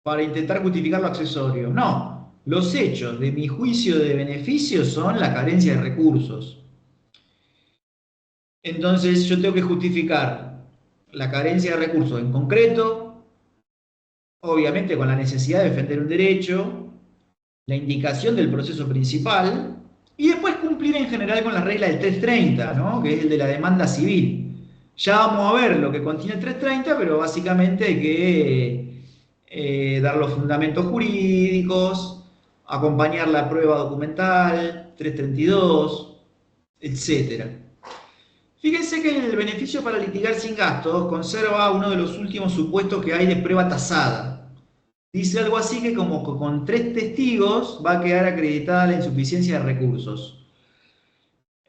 para intentar justificar lo accesorio. No. Los hechos de mi juicio de beneficio son la carencia de recursos. Entonces yo tengo que justificar la carencia de recursos en concreto, obviamente con la necesidad de defender un derecho, la indicación del proceso principal, y después cumplir en general con la regla del 330, ¿no? Que es el de la demanda civil. Ya vamos a ver lo que contiene el 330, pero básicamente hay que dar los fundamentos jurídicos, acompañar la prueba documental, 332, etc. Fíjense que el beneficio para litigar sin gastos conserva uno de los últimos supuestos que hay de prueba tasada. Dice algo así que como que con 3 testigos va a quedar acreditada la insuficiencia de recursos.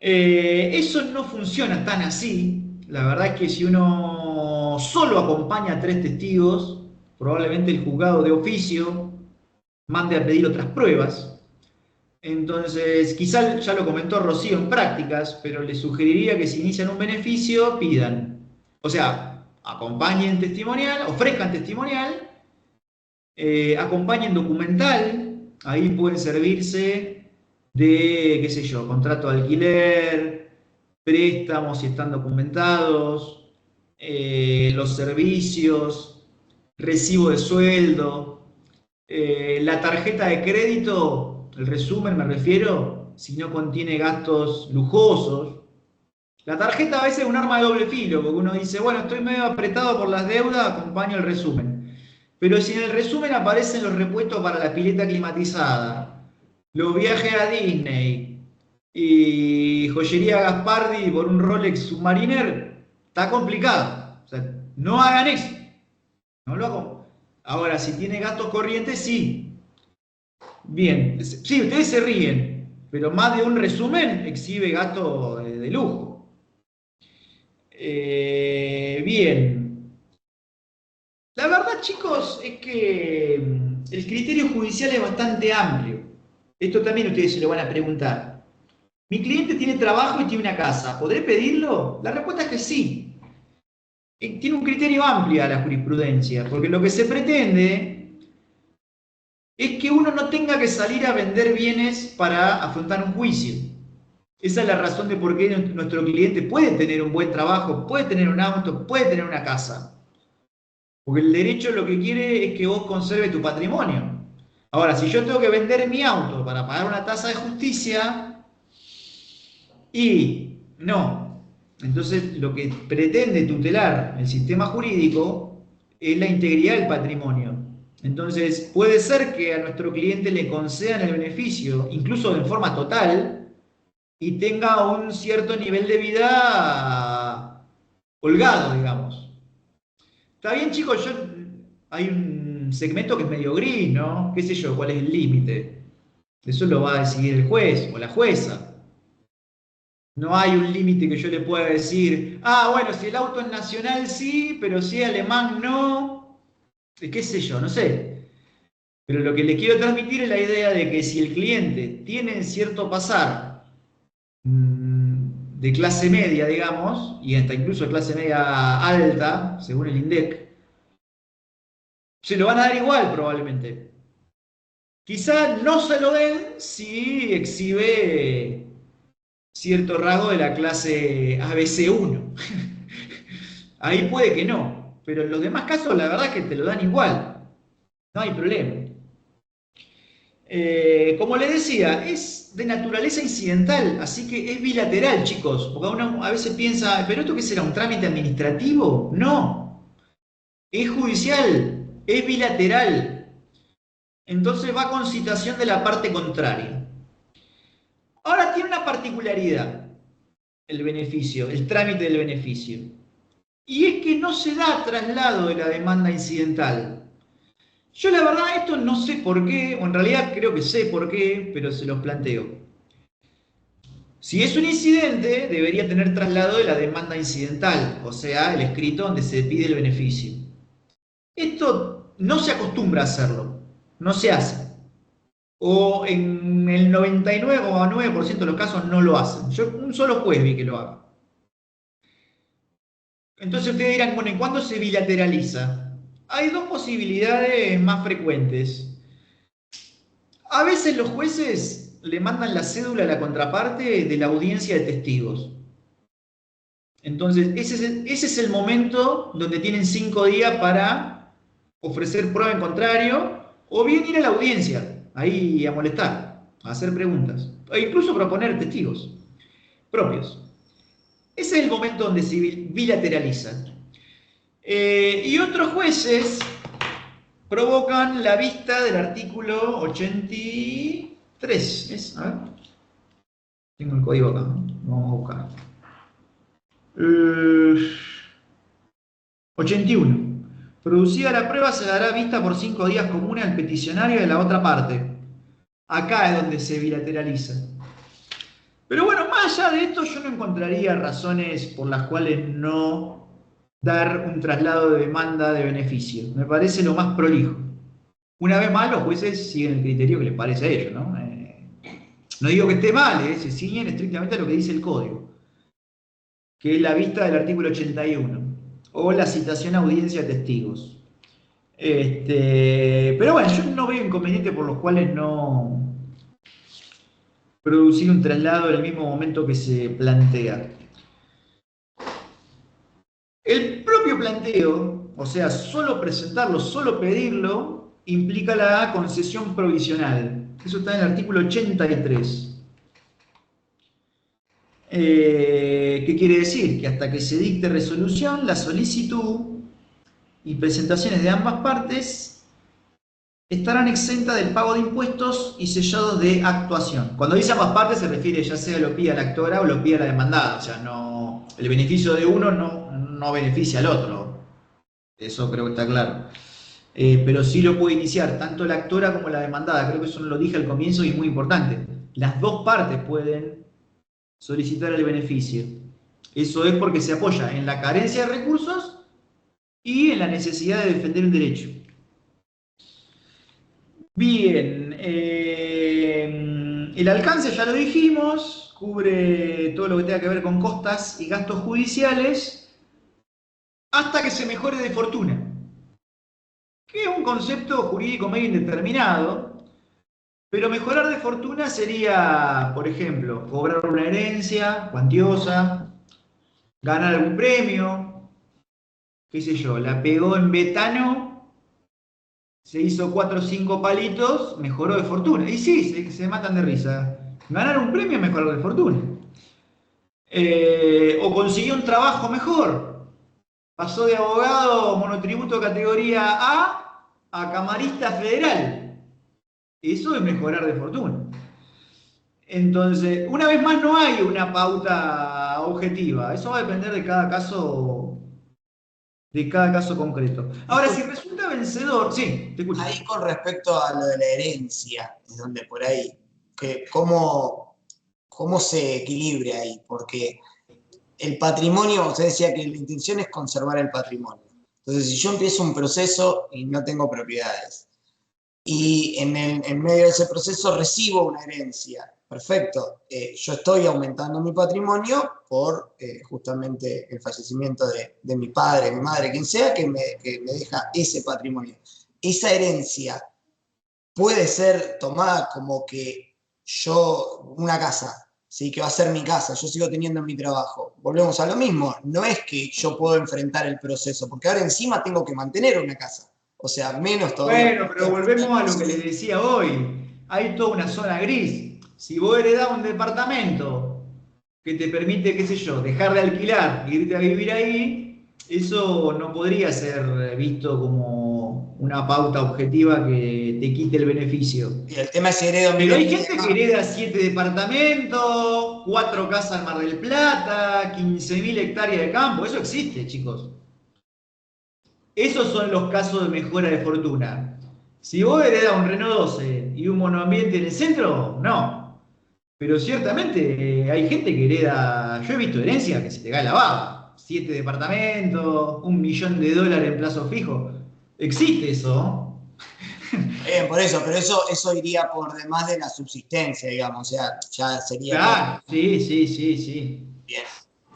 Eso no funciona tan así. La verdad es que si uno solo acompaña a 3 testigos, probablemente el juzgado de oficio mande a pedir otras pruebas. Entonces, quizá ya lo comentó Rocío en prácticas, pero les sugeriría que si inician un beneficio, pidan. O sea, acompañen testimonial, ofrezcan testimonial, acompañen documental, ahí pueden servirse de, qué sé yo, contrato de alquiler, préstamos si están documentados, los servicios, recibo de sueldo, la tarjeta de crédito, el resumen me refiero, si no contiene gastos lujosos. La tarjeta a veces es un arma de doble filo, porque uno dice, bueno, estoy medio apretado por las deudas, acompaño el resumen. Pero si en el resumen aparecen los repuestos para la pileta climatizada, los viajes a Disney y joyería Gaspardi por un Rolex Submariner, está complicado. O sea, no hagan eso. No lo hago. Ahora, si tiene gastos corrientes, sí. Bien. Sí, ustedes se ríen, pero más de un resumen exhibe gastos de lujo. Bien. La verdad, chicos, es que el criterio judicial es bastante amplio. Esto también ustedes se lo van a preguntar. Mi cliente tiene trabajo y tiene una casa. ¿Podré pedirlo? La respuesta es que sí. Tiene un criterio amplio la jurisprudencia, porque lo que se pretende es que uno no tenga que salir a vender bienes para afrontar un juicio. Esa es la razón de por qué nuestro cliente puede tener un buen trabajo, puede tener un auto, puede tener una casa. Porque el derecho lo que quiere es que vos conserves tu patrimonio. Ahora, si yo tengo que vender mi auto para pagar una tasa de justicia, y no. Entonces, lo que pretende tutelar el sistema jurídico es la integridad del patrimonio. Entonces, puede ser que a nuestro cliente le concedan el beneficio, incluso en forma total, y tenga un cierto nivel de vida holgado, digamos. Está bien, chicos, hay un segmento que es medio gris, ¿no? ¿Qué sé yo? ¿Cuál es el límite? Eso lo va a decidir el juez o la jueza. No hay un límite que yo le pueda decir, ah, bueno, si el auto es nacional sí, pero si es alemán no. ¿Qué sé yo? No sé. Pero lo que le quiero transmitir es la idea de que si el cliente tiene cierto pasar de clase media, digamos, y hasta incluso de clase media alta, según el INDEC, se lo van a dar igual probablemente. Quizá no se lo den si exhibe cierto rasgo de la clase ABC1. Ahí puede que no, pero en los demás casos la verdad es que te lo dan igual. No hay problema. Como les decía, es de naturaleza incidental, así que es bilateral, chicos, porque uno a veces piensa, ¿pero esto qué será? ¿Un trámite administrativo? No, es judicial, es bilateral. Entonces va con citación de la parte contraria. Ahora tiene una particularidad el beneficio, el trámite del beneficio, y es que no se da traslado de la demanda incidental. Yo la verdad esto no sé por qué, o en realidad creo que sé por qué, pero se los planteo. Si es un incidente, debería tener traslado de la demanda incidental, o sea, el escrito donde se pide el beneficio. Esto no se acostumbra a hacerlo, no se hace. O en el 99,9% de los casos no lo hacen. Yo un solo juez vi que lo haga. Entonces ustedes dirán, bueno, ¿y cuándo se bilateraliza? Hay dos posibilidades más frecuentes. A veces los jueces le mandan la cédula a la contraparte de la audiencia de testigos. Entonces, ese es el momento donde tienen 5 días para ofrecer prueba en contrario o bien ir a la audiencia, ahí a molestar, a hacer preguntas, o incluso proponer testigos propios. Ese es el momento donde se bilateraliza. Y otros jueces provocan la vista del artículo 83. ¿Es? A ver. Tengo el código acá, ¿no? Vamos a buscar. 81. Producida la prueba, se dará vista por 5 días comunes al peticionario de la otra parte. Acá es donde se bilateraliza. Pero bueno, más allá de esto, yo no encontraría razones por las cuales no dar un traslado de demanda de beneficio. Me parece lo más prolijo. Una vez más, los jueces siguen el criterio que les parece a ellos, ¿no? No digo que esté mal, se ciñen estrictamente a lo que dice el código, que es la vista del artículo 81, o la citación a audiencia de testigos. Pero bueno, yo no veo inconveniente por los cuales no producir un traslado en el mismo momento que se plantea. El propio planteo, o sea, solo presentarlo, solo pedirlo, implica la concesión provisional. Eso está en el artículo 83. ¿Qué quiere decir? Que hasta que se dicte resolución, la solicitud y presentaciones de ambas partes estarán exentas del pago de impuestos y sellados de actuación. Cuando dice ambas partes se refiere ya sea lo pida la actora o lo pida la demandada. O sea, no, el beneficio de uno no beneficia al otro. Eso creo que está claro. Pero sí lo puede iniciar tanto la actora como la demandada. Creo que eso no lo dije al comienzo y es muy importante. Las dos partes pueden solicitar el beneficio. Eso es porque se apoya en la carencia de recursos y en la necesidad de defender un derecho. Bien, el alcance ya lo dijimos, cubre todo lo que tenga que ver con costas y gastos judiciales hasta que se mejore de fortuna, que es un concepto jurídico medio indeterminado, pero mejorar de fortuna sería, por ejemplo, cobrar una herencia cuantiosa, ganar algún premio, qué sé yo, la pegó en Betano, se hizo 4 o 5 palitos, mejoró de fortuna. Y sí, se matan de risa. Ganar un premio, mejorar de fortuna. O consiguió un trabajo mejor. Pasó de abogado monotributo categoría a camarista federal. Eso es mejorar de fortuna. Entonces, una vez más, no hay una pauta objetiva. Eso va a depender de cada caso concreto. Ahora, si resulta vencedor, sí, te escucho. Ahí con respecto a lo de la herencia, es donde por ahí, que cómo se equilibra ahí, porque el patrimonio, usted decía que la intención es conservar el patrimonio. Entonces, si yo empiezo un proceso y no tengo propiedades, y en medio de ese proceso recibo una herencia, perfecto, yo estoy aumentando mi patrimonio por justamente el fallecimiento de mi padre, mi madre, quien sea, que me deja ese patrimonio. Esa herencia puede ser tomada como que una casa, ¿sí? Que va a ser mi casa, yo sigo teniendo mi trabajo. Volvemos a lo mismo, no es que yo puedo enfrentar el proceso, porque ahora encima tengo que mantener una casa. O sea, menos todavía. Bueno, pero volvemos a lo que les decía hoy. Hay toda una zona gris. Si vos heredás un departamento que te permite, qué sé yo, dejar de alquilar e irte a vivir ahí, eso no podría ser visto como una pauta objetiva que te quite el beneficio. Y el tema es heredo. Pero hay gente que hereda 7 departamentos, 4 casas en Mar del Plata, 15.000 hectáreas de campo. Eso existe, chicos. Esos son los casos de mejora de fortuna. Si vos heredás un Renault 12 y un monoambiente en el centro, no. Pero ciertamente hay gente que hereda, yo he visto herencias que se te cae la baba. 7 departamentos, $1.000.000 en plazo fijo. Existe eso. Bien, por eso, pero eso iría por demás de la subsistencia, digamos, o sea, ya sería... Claro, sí. Bien.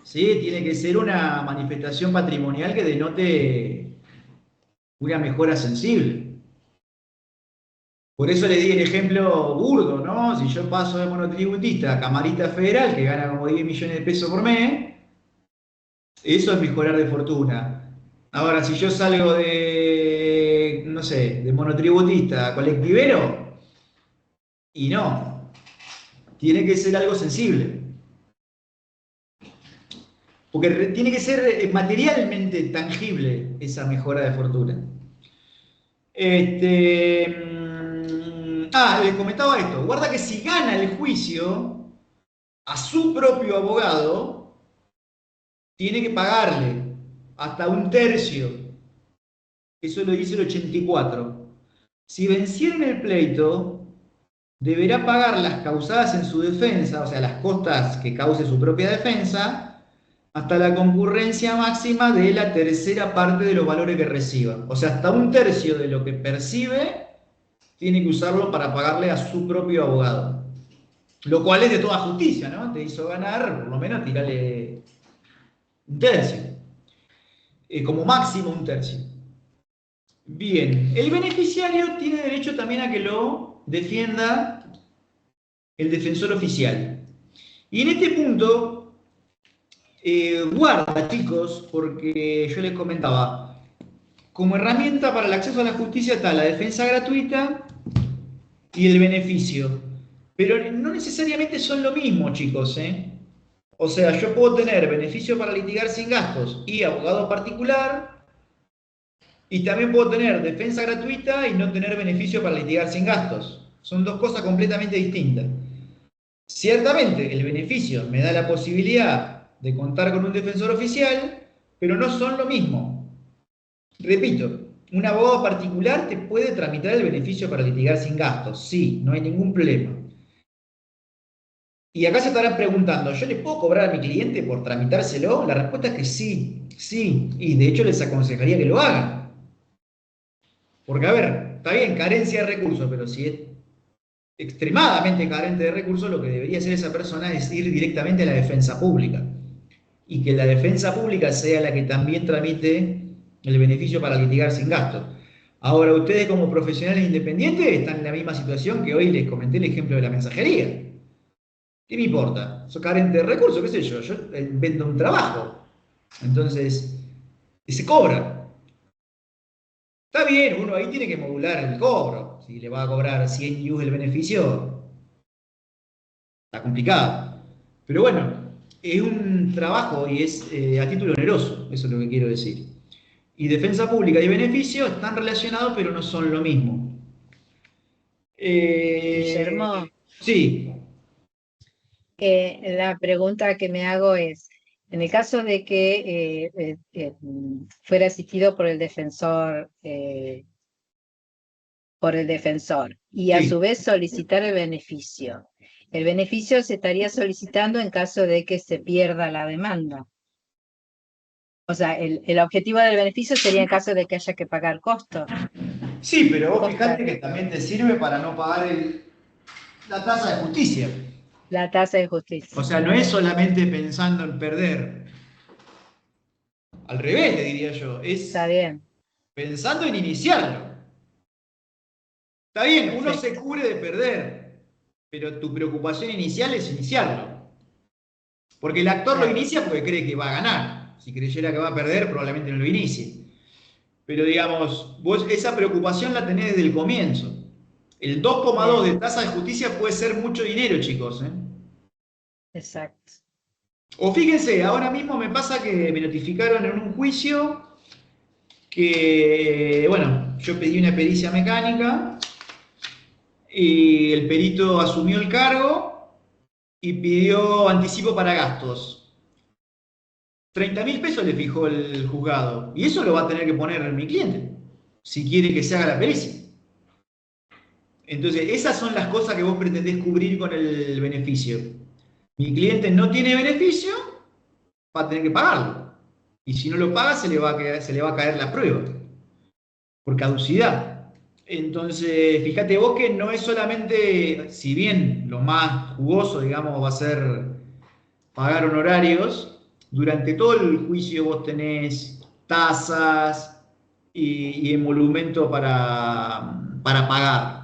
Sí, tiene que ser una manifestación patrimonial que denote una mejora sensible. Por eso le di el ejemplo burdo, ¿no? Si yo paso de monotributista a camarista federal, que gana como 10 millones de pesos por mes, eso es mejorar de fortuna. Ahora, si yo salgo de, no sé, de monotributista a colectivero, y no, tiene que ser algo sensible. Porque tiene que ser materialmente tangible esa mejora de fortuna. Les comentaba esto. Guarda que si gana el juicio a su propio abogado, tiene que pagarle hasta 1/3. Eso lo dice el 84. Si venciera el pleito, deberá pagar las causadas en su defensa, o sea, las costas que cause su propia defensa, hasta la concurrencia máxima de la tercera parte de los valores que reciba. O sea, hasta 1/3 de lo que percibe tiene que usarlo para pagarle a su propio abogado. Lo cual es de toda justicia, ¿no? Te hizo ganar, por lo menos tirale 1/3. Como máximo 1/3. Bien, el beneficiario tiene derecho también a que lo defienda el defensor oficial. Y en este punto, guarda, chicos, porque yo les comentaba, como herramienta para el acceso a la justicia está la defensa gratuita y el beneficio. Pero no necesariamente son lo mismo, chicos, ¿eh? O sea, yo puedo tener beneficio para litigar sin gastos y abogado particular, y también puedo tener defensa gratuita y no tener beneficio para litigar sin gastos. Son dos cosas completamente distintas. Ciertamente, el beneficio me da la posibilidad de contar con un defensor oficial, pero no son lo mismo. Repito, un abogado particular te puede tramitar el beneficio para litigar sin gastos, sí, no hay ningún problema. Y acá se estarán preguntando, ¿yo le puedo cobrar a mi cliente por tramitárselo? La respuesta es que sí, sí, y de hecho les aconsejaría que lo hagan. Porque, a ver, está bien, carencia de recursos, pero si es extremadamente carente de recursos, lo que debería hacer esa persona es ir directamente a la defensa pública. Y que la defensa pública sea la que también tramite el beneficio para litigar sin gastos. Ahora, ustedes como profesionales independientes están en la misma situación que hoy les comenté el ejemplo de la mensajería. ¿Qué me importa? Soy carente de recursos, qué sé yo. Yo vendo un trabajo. Entonces, y se cobra. Está bien, uno ahí tiene que modular el cobro. Si le va a cobrar 100 IUs el beneficio, está complicado. Pero bueno, es un trabajo y es a título oneroso, eso es lo que quiero decir. Y defensa pública y beneficio están relacionados, pero no son lo mismo. Guillermo, Sí, la pregunta que me hago es, en el caso de que fuera asistido por el defensor y a sí. su vez solicitar el beneficio se estaría solicitando en caso de que se pierda la demanda. O sea, el objetivo del beneficio sería en caso de que haya que pagar costos. Sí, pero vos Costas. fijate que también te sirve para no pagar la tasa de justicia. La tasa de justicia. O sea, no es solamente pensando en perder. Al revés, le diría yo. Está Es bien. pensando en iniciarlo. Está bien, uno se Perfecto. cubre de perder, pero tu preocupación inicial es iniciarlo. Porque el actor lo Claro. inicia porque cree que va a ganar. Si creyera que va a perder, probablemente no lo inicie. Pero digamos, vos esa preocupación la tenés desde el comienzo. El 2,2 de Bien. tasa de justicia puede ser mucho dinero, chicos, ¿eh? Exacto. O fíjense, ahora mismo me pasa que me notificaron en un juicio que, bueno, yo pedí una pericia mecánica y el perito asumió el cargo y pidió anticipo para gastos. 30.000 pesos le fijó el juzgado y eso lo va a tener que poner mi cliente si quiere que se haga la pericia. Entonces, esas son las cosas que vos pretendés cubrir con el beneficio. Mi cliente no tiene beneficio, va a tener que pagarlo. Y si no lo paga, se le va a caer la prueba, por caducidad. Entonces, fíjate vos que no es solamente, si bien lo más jugoso, digamos, va a ser pagar honorarios, durante todo el juicio vos tenés tasas y emolumento para pagar.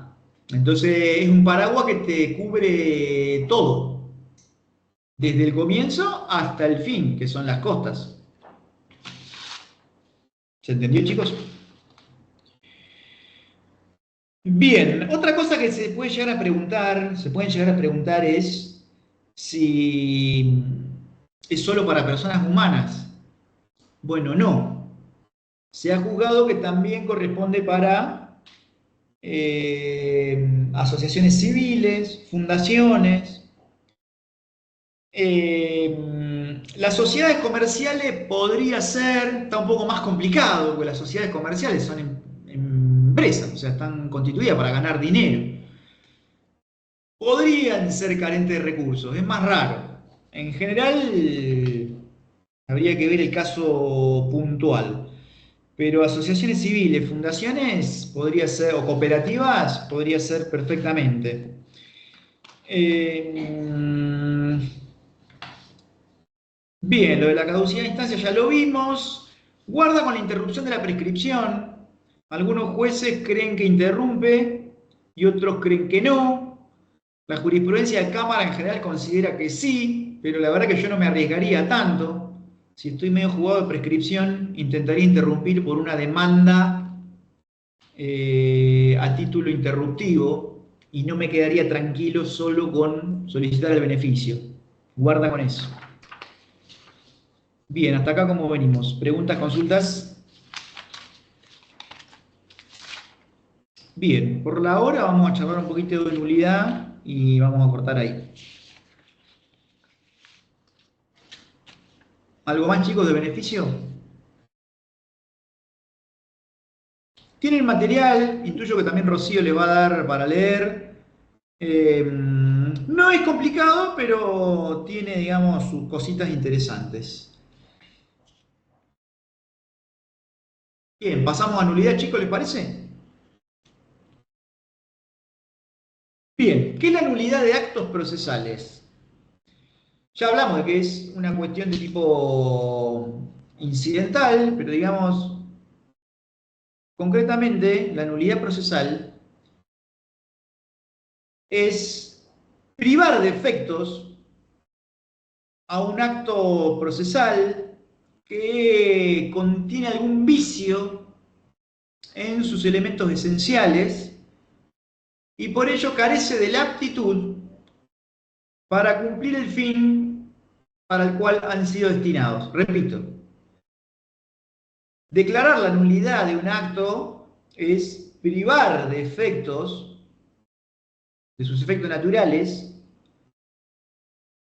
Entonces, es un paraguas que te cubre todo, desde el comienzo hasta el fin, que son las costas. ¿Se entendió, chicos? Bien, otra cosa que se pueden llegar a preguntar es si es solo para personas humanas. Bueno, no. Se ha juzgado que también corresponde para asociaciones civiles, fundaciones. Las sociedades comerciales podría ser, está un poco más complicado, porque las sociedades comerciales son empresas, o sea, están constituidas para ganar dinero. Podrían ser carentes de recursos, es más raro. En general, habría que ver el caso puntual. Pero asociaciones civiles, fundaciones, podría ser, o cooperativas, podría ser perfectamente. Bien, lo de la caducidad de instancia ya lo vimos. Guarda con la interrupción de la prescripción. Algunos jueces creen que interrumpe y otros creen que no. La jurisprudencia de Cámara en general considera que sí, pero la verdad que yo no me arriesgaría tanto. Si estoy medio jugado de prescripción, intentaría interrumpir por una demanda a título interruptivo y no me quedaría tranquilo solo con solicitar el beneficio. Guarda con eso. Bien, hasta acá cómo venimos. ¿Preguntas, consultas? Bien, por la hora vamos a charlar un poquito de nulidad y vamos a cortar ahí. ¿Algo más, chicos, de beneficio? Tienen material, intuyo que también Rocío le va a dar para leer. No es complicado, pero tiene, digamos, sus cositas interesantes. Bien, pasamos a nulidad, chicos, ¿les parece? Bien, ¿qué es la nulidad de actos procesales? Ya hablamos de que es una cuestión de tipo incidental, pero digamos, concretamente, la nulidad procesal es privar de efectos a un acto procesal que contiene algún vicio en sus elementos esenciales y por ello carece de la aptitud para cumplir el fin para el cual han sido destinados. Repito, declarar la nulidad de un acto es privar de efectos, de sus efectos naturales,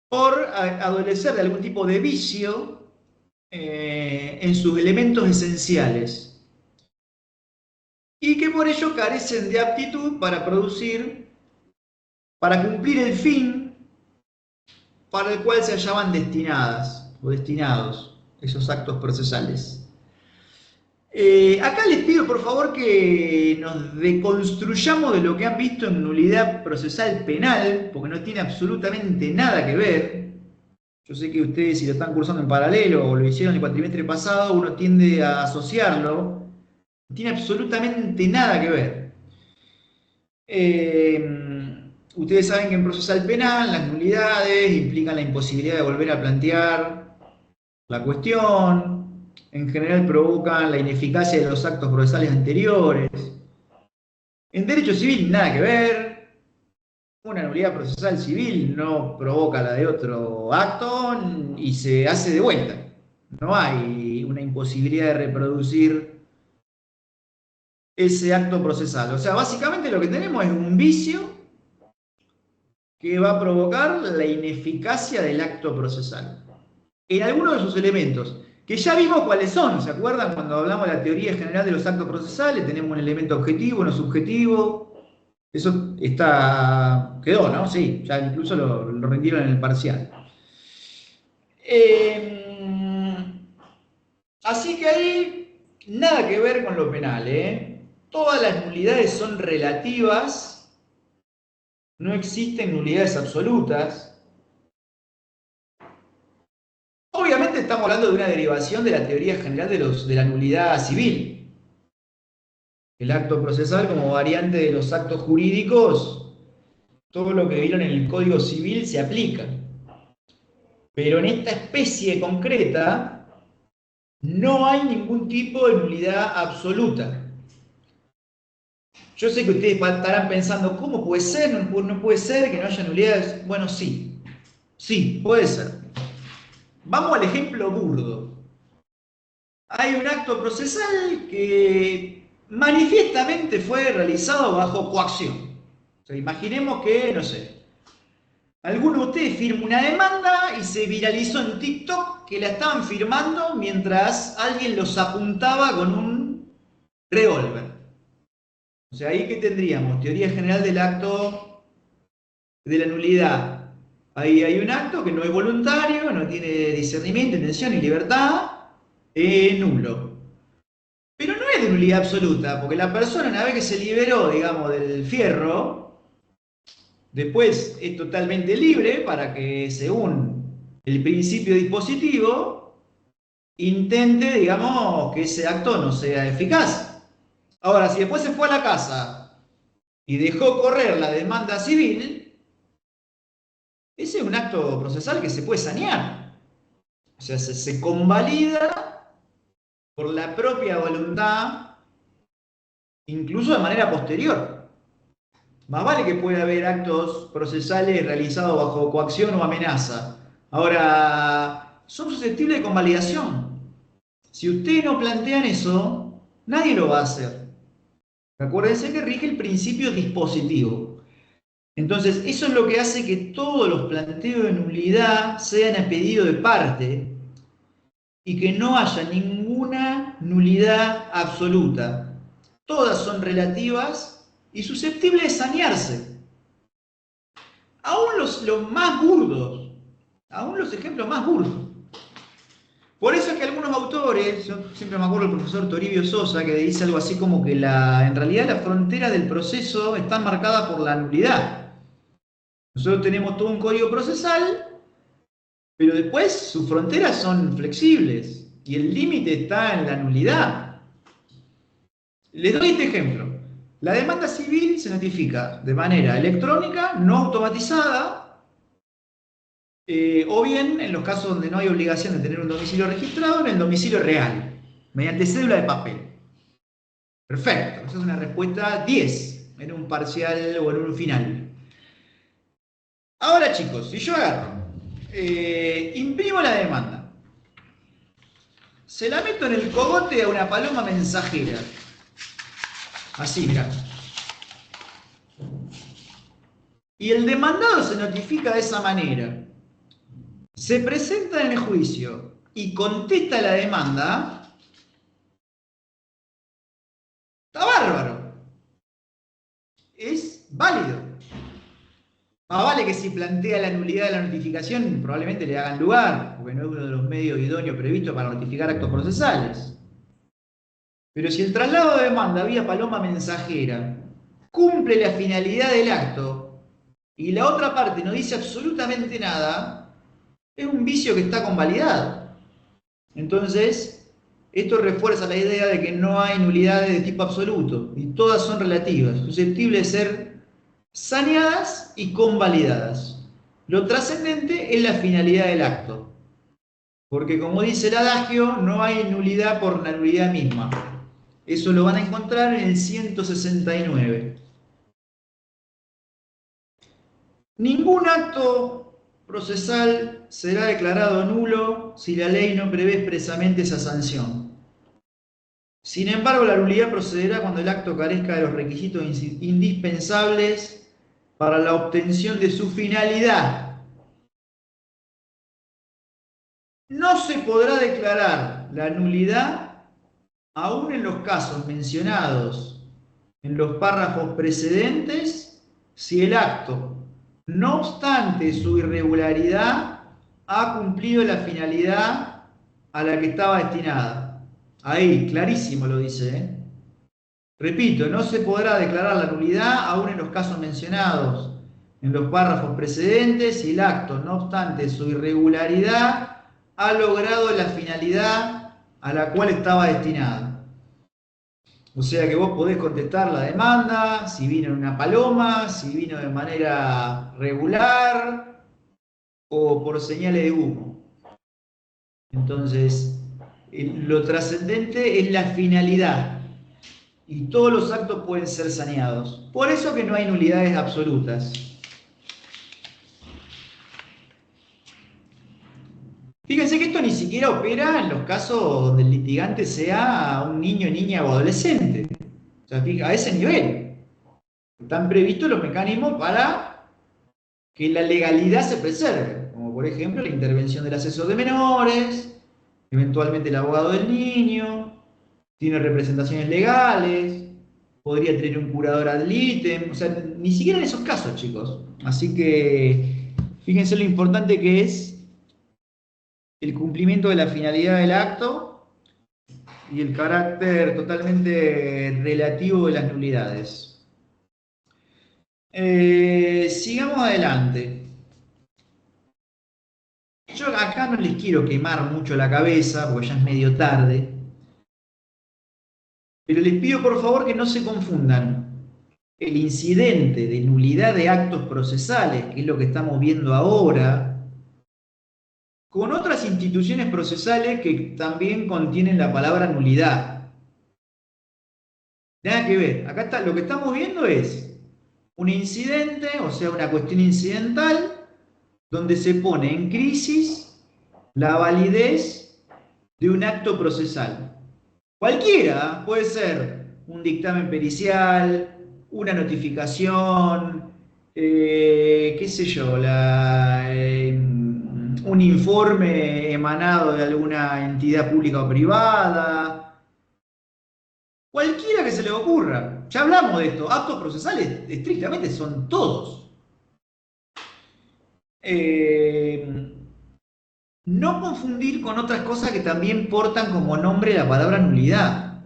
por adolecer de algún tipo de vicio en sus elementos esenciales y que por ello carecen de aptitud para producir, para cumplir el fin para el cual se hallaban destinadas o destinados esos actos procesales. Acá les pido por favor que nos deconstruyamos de lo que han visto en nulidad procesal penal, porque no tiene absolutamente nada que ver. Yo sé que ustedes, si lo están cursando en paralelo o lo hicieron el cuatrimestre pasado, uno tiende a asociarlo. No tiene absolutamente nada que ver. Ustedes saben que en procesal penal las nulidades implican la imposibilidad de volver a plantear la cuestión. En general provocan la ineficacia de los actos procesales anteriores. En derecho civil nada que ver. Una nulidad procesal civil no provoca la de otro acto y se hace de vuelta. No hay una imposibilidad de reproducir ese acto procesal. O sea, básicamente lo que tenemos es un vicio que va a provocar la ineficacia del acto procesal. En algunos de sus elementos, que ya vimos cuáles son, ¿se acuerdan? Cuando hablamos de la teoría general de los actos procesales, tenemos un elemento objetivo, uno subjetivo. Eso quedó, ¿no? Sí, ya incluso lo rindieron en el parcial. Así que ahí nada que ver con lo penal, ¿eh? Todas las nulidades son relativas, no existen nulidades absolutas. Obviamente estamos hablando de una derivación de la teoría general de la nulidad civil. El acto procesal como variante de los actos jurídicos, todo lo que vieron en el Código Civil se aplica. Pero en esta especie concreta no hay ningún tipo de nulidad absoluta. Yo sé que ustedes estarán pensando, ¿cómo puede ser? No puede ser que no haya nulidades. Bueno, sí. Sí, puede ser. Vamos al ejemplo burdo. Hay un acto procesal que manifiestamente fue realizado bajo coacción. O sea, imaginemos que, no sé, alguno de ustedes firma una demanda y se viralizó en TikTok que la estaban firmando mientras alguien los apuntaba con un revólver. O sea, ahí que tendríamos teoría general del acto de la nulidad. Ahí hay un acto que no es voluntario, no tiene discernimiento, intención y libertad, nulo. Pero no es de nulidad absoluta, porque la persona, una vez que se liberó, digamos, del fierro, después es totalmente libre para que, según el principio dispositivo, intente, digamos, que ese acto no sea eficaz. Ahora, si después se fue a la casa y dejó correr la demanda civil, ese es un acto procesal que se puede sanear. O sea, se convalida por la propia voluntad, incluso de manera posterior. Más vale que pueda haber actos procesales realizados bajo coacción o amenaza. Ahora, son susceptibles de convalidación. Si ustedes no plantean eso, nadie lo va a hacer. Acuérdense que rige el principio dispositivo. Entonces, eso es lo que hace que todos los planteos de nulidad sean a pedido de parte y que no haya ninguna nulidad absoluta. Todas son relativas y susceptibles de sanearse. Aún los más burdos, aún los ejemplos más burdos. Por eso es que algunos autores, yo siempre me acuerdo del profesor Toribio Sosa, que dice algo así como que en realidad las fronteras del proceso están marcadas por la nulidad. Nosotros tenemos todo un código procesal, pero después sus fronteras son flexibles y el límite está en la nulidad. Les doy este ejemplo. La demanda civil se notifica de manera electrónica, no automatizada, o bien en los casos donde no hay obligación de tener un domicilio registrado, en el domicilio real, mediante cédula de papel. Perfecto, esa es una respuesta 10 en un parcial o en un final. Ahora chicos, si yo agarro, imprimo la demanda, se la meto en el cogote a una paloma mensajera, así, mirá. Y el demandado se notifica de esa manera. Se presenta en el juicio y contesta la demanda. Está bárbaro. Es válido. Más vale que si plantea la nulidad de la notificación, probablemente le hagan lugar, porque no es uno de los medios idóneos previstos para notificar actos procesales. Pero si el traslado de demanda vía paloma mensajera cumple la finalidad del acto y la otra parte no dice absolutamente nada, es un vicio que está convalidado. Entonces, esto refuerza la idea de que no hay nulidades de tipo absoluto y todas son relativas, susceptibles de ser saneadas y convalidadas. Lo trascendente es la finalidad del acto, porque como dice el adagio, no hay nulidad por la nulidad misma. Eso lo van a encontrar en el 169. Ningún acto procesal será declarado nulo si la ley no prevé expresamente esa sanción. Sin embargo, la nulidad procederá cuando el acto carezca de los requisitos indispensables para la obtención de su finalidad. No se podrá declarar la nulidad aún en los casos mencionados en los párrafos precedentes si el acto, no obstante su irregularidad, ha cumplido la finalidad a la que estaba destinada. Ahí, clarísimo lo dice, ¿eh? Repito, no se podrá declarar la nulidad aún en los casos mencionados en los párrafos precedentes si el acto, no obstante su irregularidad, ha logrado la finalidad a la cual estaba destinada. O sea que vos podés contestar la demanda, si vino en una paloma, si vino de manera regular o por señales de humo. Entonces, lo trascendente es la finalidad y todos los actos pueden ser saneados. Por eso que no hay nulidades absolutas. Fíjense que esto ni siquiera opera en los casos donde el litigante sea un niño, niña o adolescente. O sea, a ese nivel. Están previstos los mecanismos para que la legalidad se preserve. Como por ejemplo la intervención del asesor de menores, eventualmente el abogado del niño, tiene representaciones legales, podría tener un curador ad litem. O sea, ni siquiera en esos casos, chicos. Así que fíjense lo importante que es el cumplimiento de la finalidad del acto y el carácter totalmente relativo de las nulidades. Sigamos adelante. Yo acá no les quiero quemar mucho la cabeza porque ya es medio tarde, pero les pido por favor que no se confundan el incidente de nulidad de actos procesales, que es lo que estamos viendo ahora, con otras instituciones procesales que también contienen la palabra nulidad. Nada que ver. Acá está, lo que estamos viendo es un incidente, o sea, una cuestión incidental, donde se pone en crisis la validez de un acto procesal. Cualquiera, puede ser un dictamen pericial, una notificación, qué sé yo, un informe emanado de alguna entidad pública o privada, cualquiera que se le ocurra. Ya hablamos de esto, actos procesales estrictamente son todos. No confundir con otras cosas que también portan como nombre la palabra nulidad,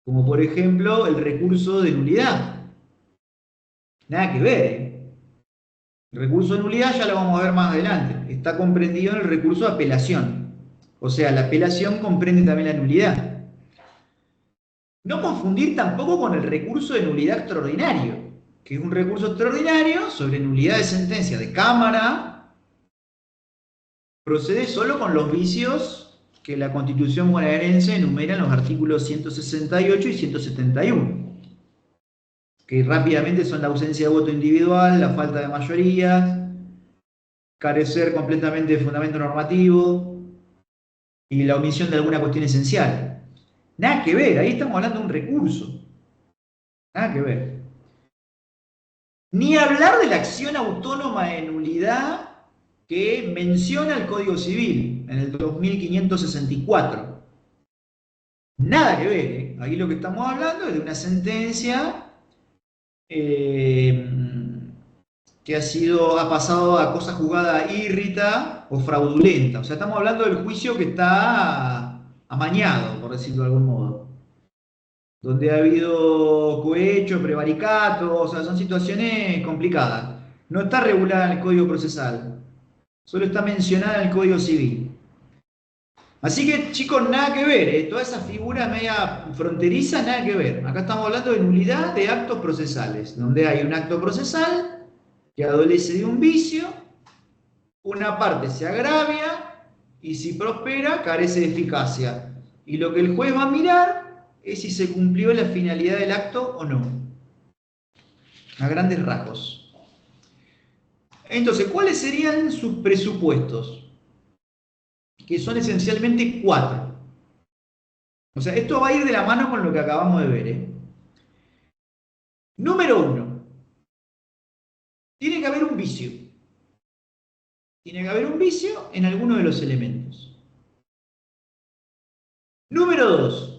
como por ejemplo el recurso de nulidad. Nada que ver, ¿eh? El recurso de nulidad ya lo vamos a ver más adelante. Está comprendido en el recurso de apelación. O sea, la apelación comprende también la nulidad. No confundir tampoco con el recurso de nulidad extraordinario, que es un recurso extraordinario sobre nulidad de sentencia de Cámara. Procede solo con los vicios que la Constitución bonaerense enumera en los artículos 168 y 171, que rápidamente son la ausencia de voto individual, la falta de mayorías, carecer completamente de fundamento normativo y la omisión de alguna cuestión esencial. Nada que ver, ahí estamos hablando de un recurso. Nada que ver. Ni hablar de la acción autónoma de nulidad que menciona el Código Civil en el 2564. Nada que ver, ¿eh? Aquí lo que estamos hablando es de una sentencia que ha pasado a cosa juzgada írrita o fraudulenta. O sea, estamos hablando del juicio que está amañado, por decirlo de algún modo. Donde ha habido cohecho, prevaricato, o sea, son situaciones complicadas. No está regulada en el Código Procesal, solo está mencionada en el Código Civil. Así que, chicos, nada que ver, ¿eh? Toda esa figura media fronteriza, nada que ver. Acá estamos hablando de nulidad de actos procesales, donde hay un acto procesal que adolece de un vicio, una parte se agravia y si prospera carece de eficacia. Y lo que el juez va a mirar es si se cumplió la finalidad del acto o no. A grandes rasgos. Entonces, ¿cuáles serían sus presupuestos? Que son esencialmente 4. O sea, esto va a ir de la mano con lo que acabamos de ver, ¿eh? Número 1. Tiene que haber un vicio. Tiene que haber un vicio en alguno de los elementos. Número 2.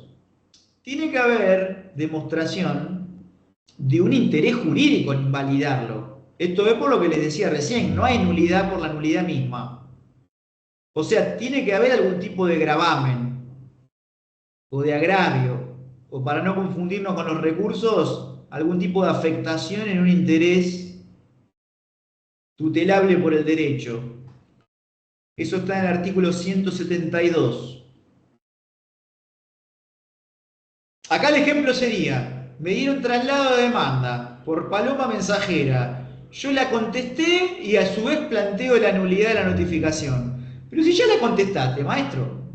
Tiene que haber demostración de un interés jurídico en invalidarlo. Esto es por lo que les decía recién, no hay nulidad por la nulidad misma. O sea, tiene que haber algún tipo de gravamen o de agravio, o para no confundirnos con los recursos, algún tipo de afectación en un interés tutelable por el derecho. Eso está en el artículo 172. Acá el ejemplo sería, me dieron traslado de demanda por paloma mensajera. Yo la contesté y a su vez planteo la nulidad de la notificación. Pero si ya la contestaste, maestro,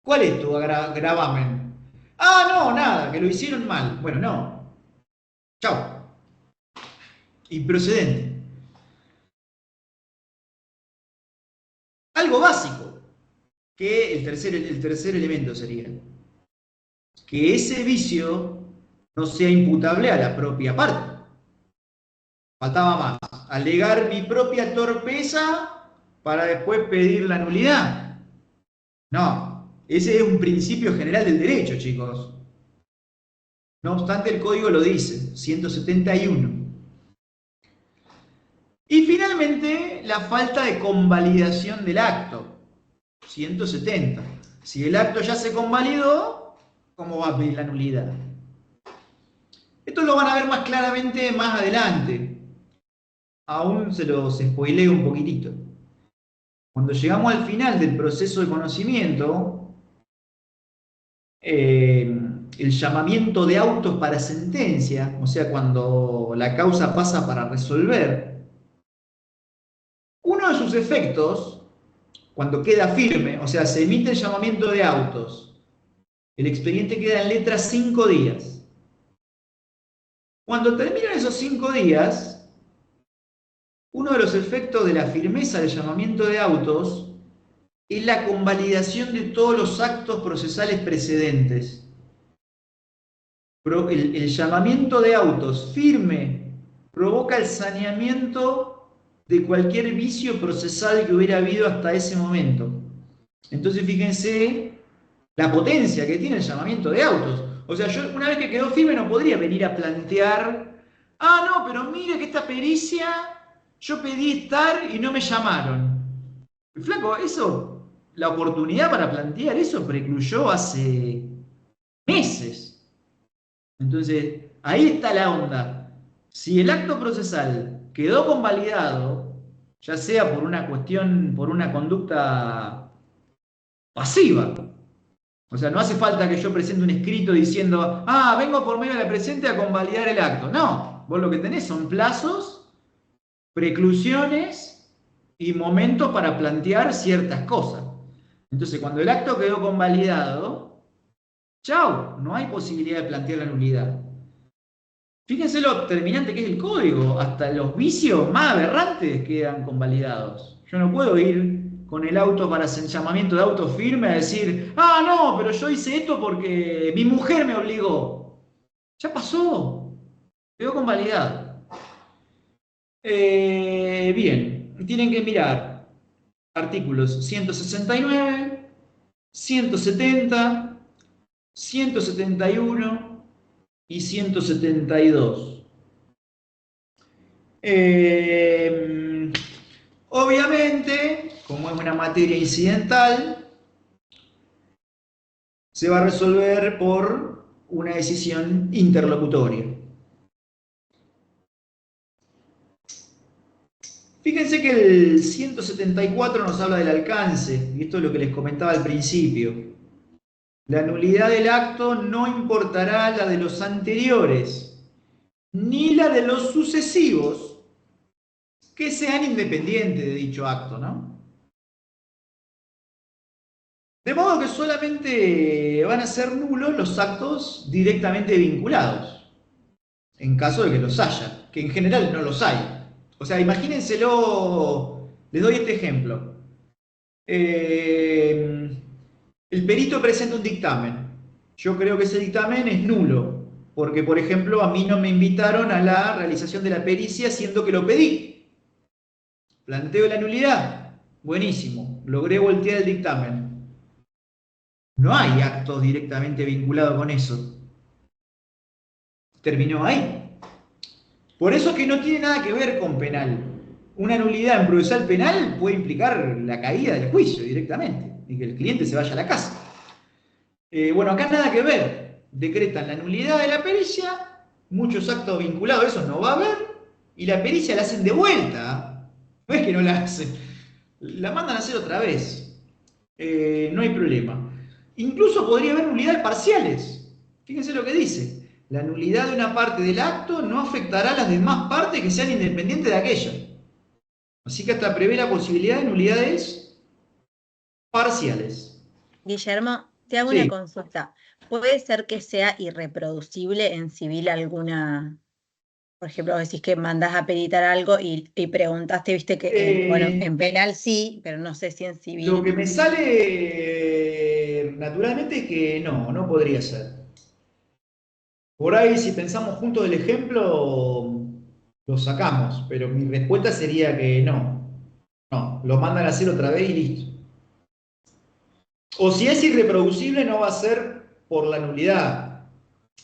¿cuál es tu gravamen? Ah, no, nada, que lo hicieron mal. Bueno, no. Chau. Improcedente. Algo básico, que el tercer elemento sería que ese vicio no sea imputable a la propia parte. Faltaba más. Alegar mi propia torpeza para después pedir la nulidad. No, ese es un principio general del derecho, chicos. No obstante, el código lo dice, 171. Y finalmente, la falta de convalidación del acto, 170. Si el acto ya se convalidó, ¿cómo va a pedir la nulidad? Esto lo van a ver más claramente más adelante. Aún se los spoileo un poquitito. Cuando llegamos al final del proceso de conocimiento, el llamamiento de autos para sentencia, o sea, cuando la causa pasa para resolver, uno de sus efectos, cuando queda firme, o sea, se emite el llamamiento de autos, el expediente queda en letra 5 días. Cuando terminan esos 5 días, uno de los efectos de la firmeza del llamamiento de autos es la convalidación de todos los actos procesales precedentes. El llamamiento de autos firme provoca el saneamiento de cualquier vicio procesal que hubiera habido hasta ese momento. Entonces fíjense la potencia que tiene el llamamiento de autos. O sea, yo una vez que quedó firme no podría venir a plantear, ah, no, pero mire que esta pericia yo pedí estar y no me llamaron. Flaco, eso, la oportunidad para plantear eso precluyó hace meses. Entonces, ahí está la onda. Si el acto procesal quedó convalidado, ya sea por una cuestión, por una conducta pasiva, o sea, no hace falta que yo presente un escrito diciendo, ah, vengo por medio de la presente a convalidar el acto. No, vos lo que tenés son plazos, preclusiones y momentos para plantear ciertas cosas. Entonces, cuando el acto quedó convalidado, chau, no hay posibilidad de plantear la nulidad. Fíjense lo terminante que es el código, hasta los vicios más aberrantes quedan convalidados. Yo no puedo ir con el auto para hacer llamamiento de auto firme a decir, ah, no, pero yo hice esto porque mi mujer me obligó. Ya pasó, quedó convalidado. Bien, tienen que mirar artículos 169, 170, 171 y 172. Obviamente, como es una materia incidental, se va a resolver por una decisión interlocutoria. Fíjense que el 174 nos habla del alcance, y esto es lo que les comentaba al principio. La nulidad del acto no importará la de los anteriores, ni la de los sucesivos, que sean independientes de dicho acto, ¿no? De modo que solamente van a ser nulos los actos directamente vinculados, en caso de que los haya, que en general no los hay. O sea, imagínenselo, les doy este ejemplo. El perito presenta un dictamen. Yo creo que ese dictamen es nulo, porque, por ejemplo, a mí no me invitaron a la realización de la pericia, siendo que lo pedí. Planteo la nulidad. Buenísimo, logré voltear el dictamen. No hay actos directamente vinculados con eso. Terminó ahí. Por eso es que no tiene nada que ver con penal. Una nulidad en procesal penal puede implicar la caída del juicio directamente y que el cliente se vaya a la casa. Bueno, acá nada que ver. Decretan la nulidad de la pericia, muchos actos vinculados a eso no va a haber, y la pericia la hacen de vuelta. No es que no la hacen, la mandan a hacer otra vez. No hay problema. Incluso podría haber nulidades parciales. Fíjense lo que dice. La nulidad de una parte del acto no afectará a las demás partes que sean independientes de aquella. Así que hasta prevé la posibilidad de nulidades parciales. Guillermo, te hago una consulta. ¿Puede ser que sea irreproducible en civil alguna? Por ejemplo, decís que mandás a peritar algo y preguntaste, viste que, bueno, en penal sí, pero no sé si en civil. Lo que me sale naturalmente es que no podría ser. Por ahí, si pensamos juntos del ejemplo, lo sacamos, pero mi respuesta sería que no. No, lo mandan a hacer otra vez y listo. O si es irreproducible, no va a ser por la nulidad.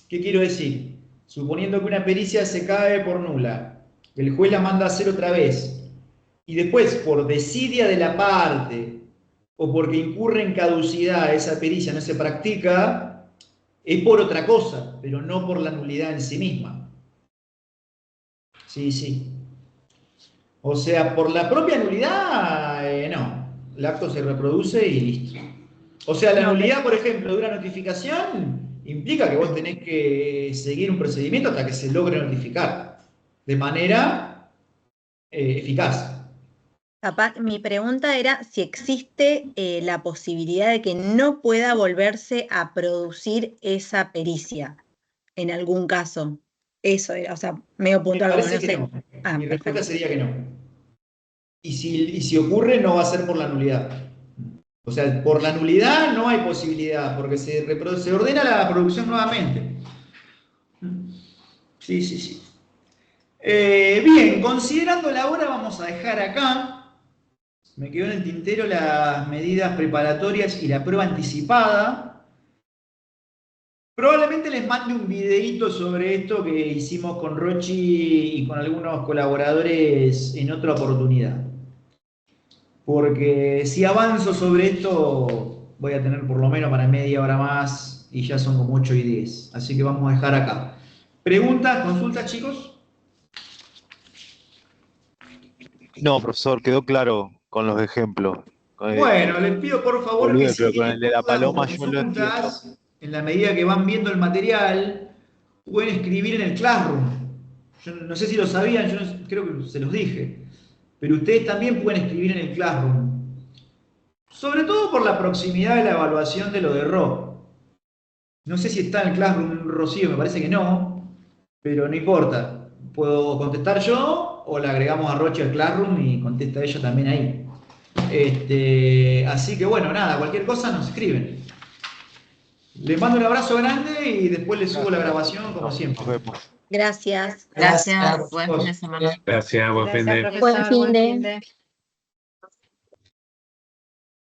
¿Qué quiero decir? Suponiendo que una pericia se cae por nula, el juez la manda a hacer otra vez, y después, por desidia de la parte, o porque incurre en caducidad esa pericia no se practica, es por otra cosa, pero no por la nulidad en sí misma. Sí. O sea, por la propia nulidad, no. El acto se reproduce y listo. O sea, la nulidad, por ejemplo, de una notificación implica que vos tenés que seguir un procedimiento hasta que se logre notificar de manera eficaz. Capaz, mi pregunta era si existe la posibilidad de que no pueda volverse a producir esa pericia en algún caso. Eso era, o sea, medio puntual. Me parece que no. Mi respuesta sería que no. y si ocurre no va a ser por la nulidad. O sea, por la nulidad no hay posibilidad, porque se ordena la producción nuevamente. Sí, sí, sí. Bien, considerando la hora vamos a dejar acá. Me quedó en el tintero las medidas preparatorias y la prueba anticipada. Probablemente les mande un videíto sobre esto que hicimos con Rochi y con algunos colaboradores en otra oportunidad. Porque si avanzo sobre esto, voy a tener por lo menos para media hora más y ya son como 8 y 10. Así que vamos a dejar acá. ¿Preguntas, consultas, chicos? No, profesor, quedó claro con los ejemplos. Bueno, les pido por favor que Volví, si pero con tienen el de la dudas o paloma yo lo entiendo. consultas, en la medida que van viendo el material, pueden escribir en el Classroom. Yo no sé si lo sabían, creo que se los dije. Pero ustedes también pueden escribir en el Classroom. Sobre todo por la proximidad de la evaluación de lo de Ro. No sé si está en el Classroom Rocío, me parece que no, pero no importa. Puedo contestar yo o le agregamos a Roche al Classroom y contesta ella también ahí. Así que bueno, nada, cualquier cosa nos escriben. Les mando un abrazo grande y después les subo la grabación como siempre. Nos vemos. Gracias. Gracias. Buen fin de semana. Gracias, buen fin Gracias, de. profesor. Buen fin de.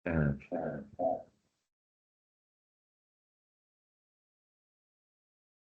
Buen fin de.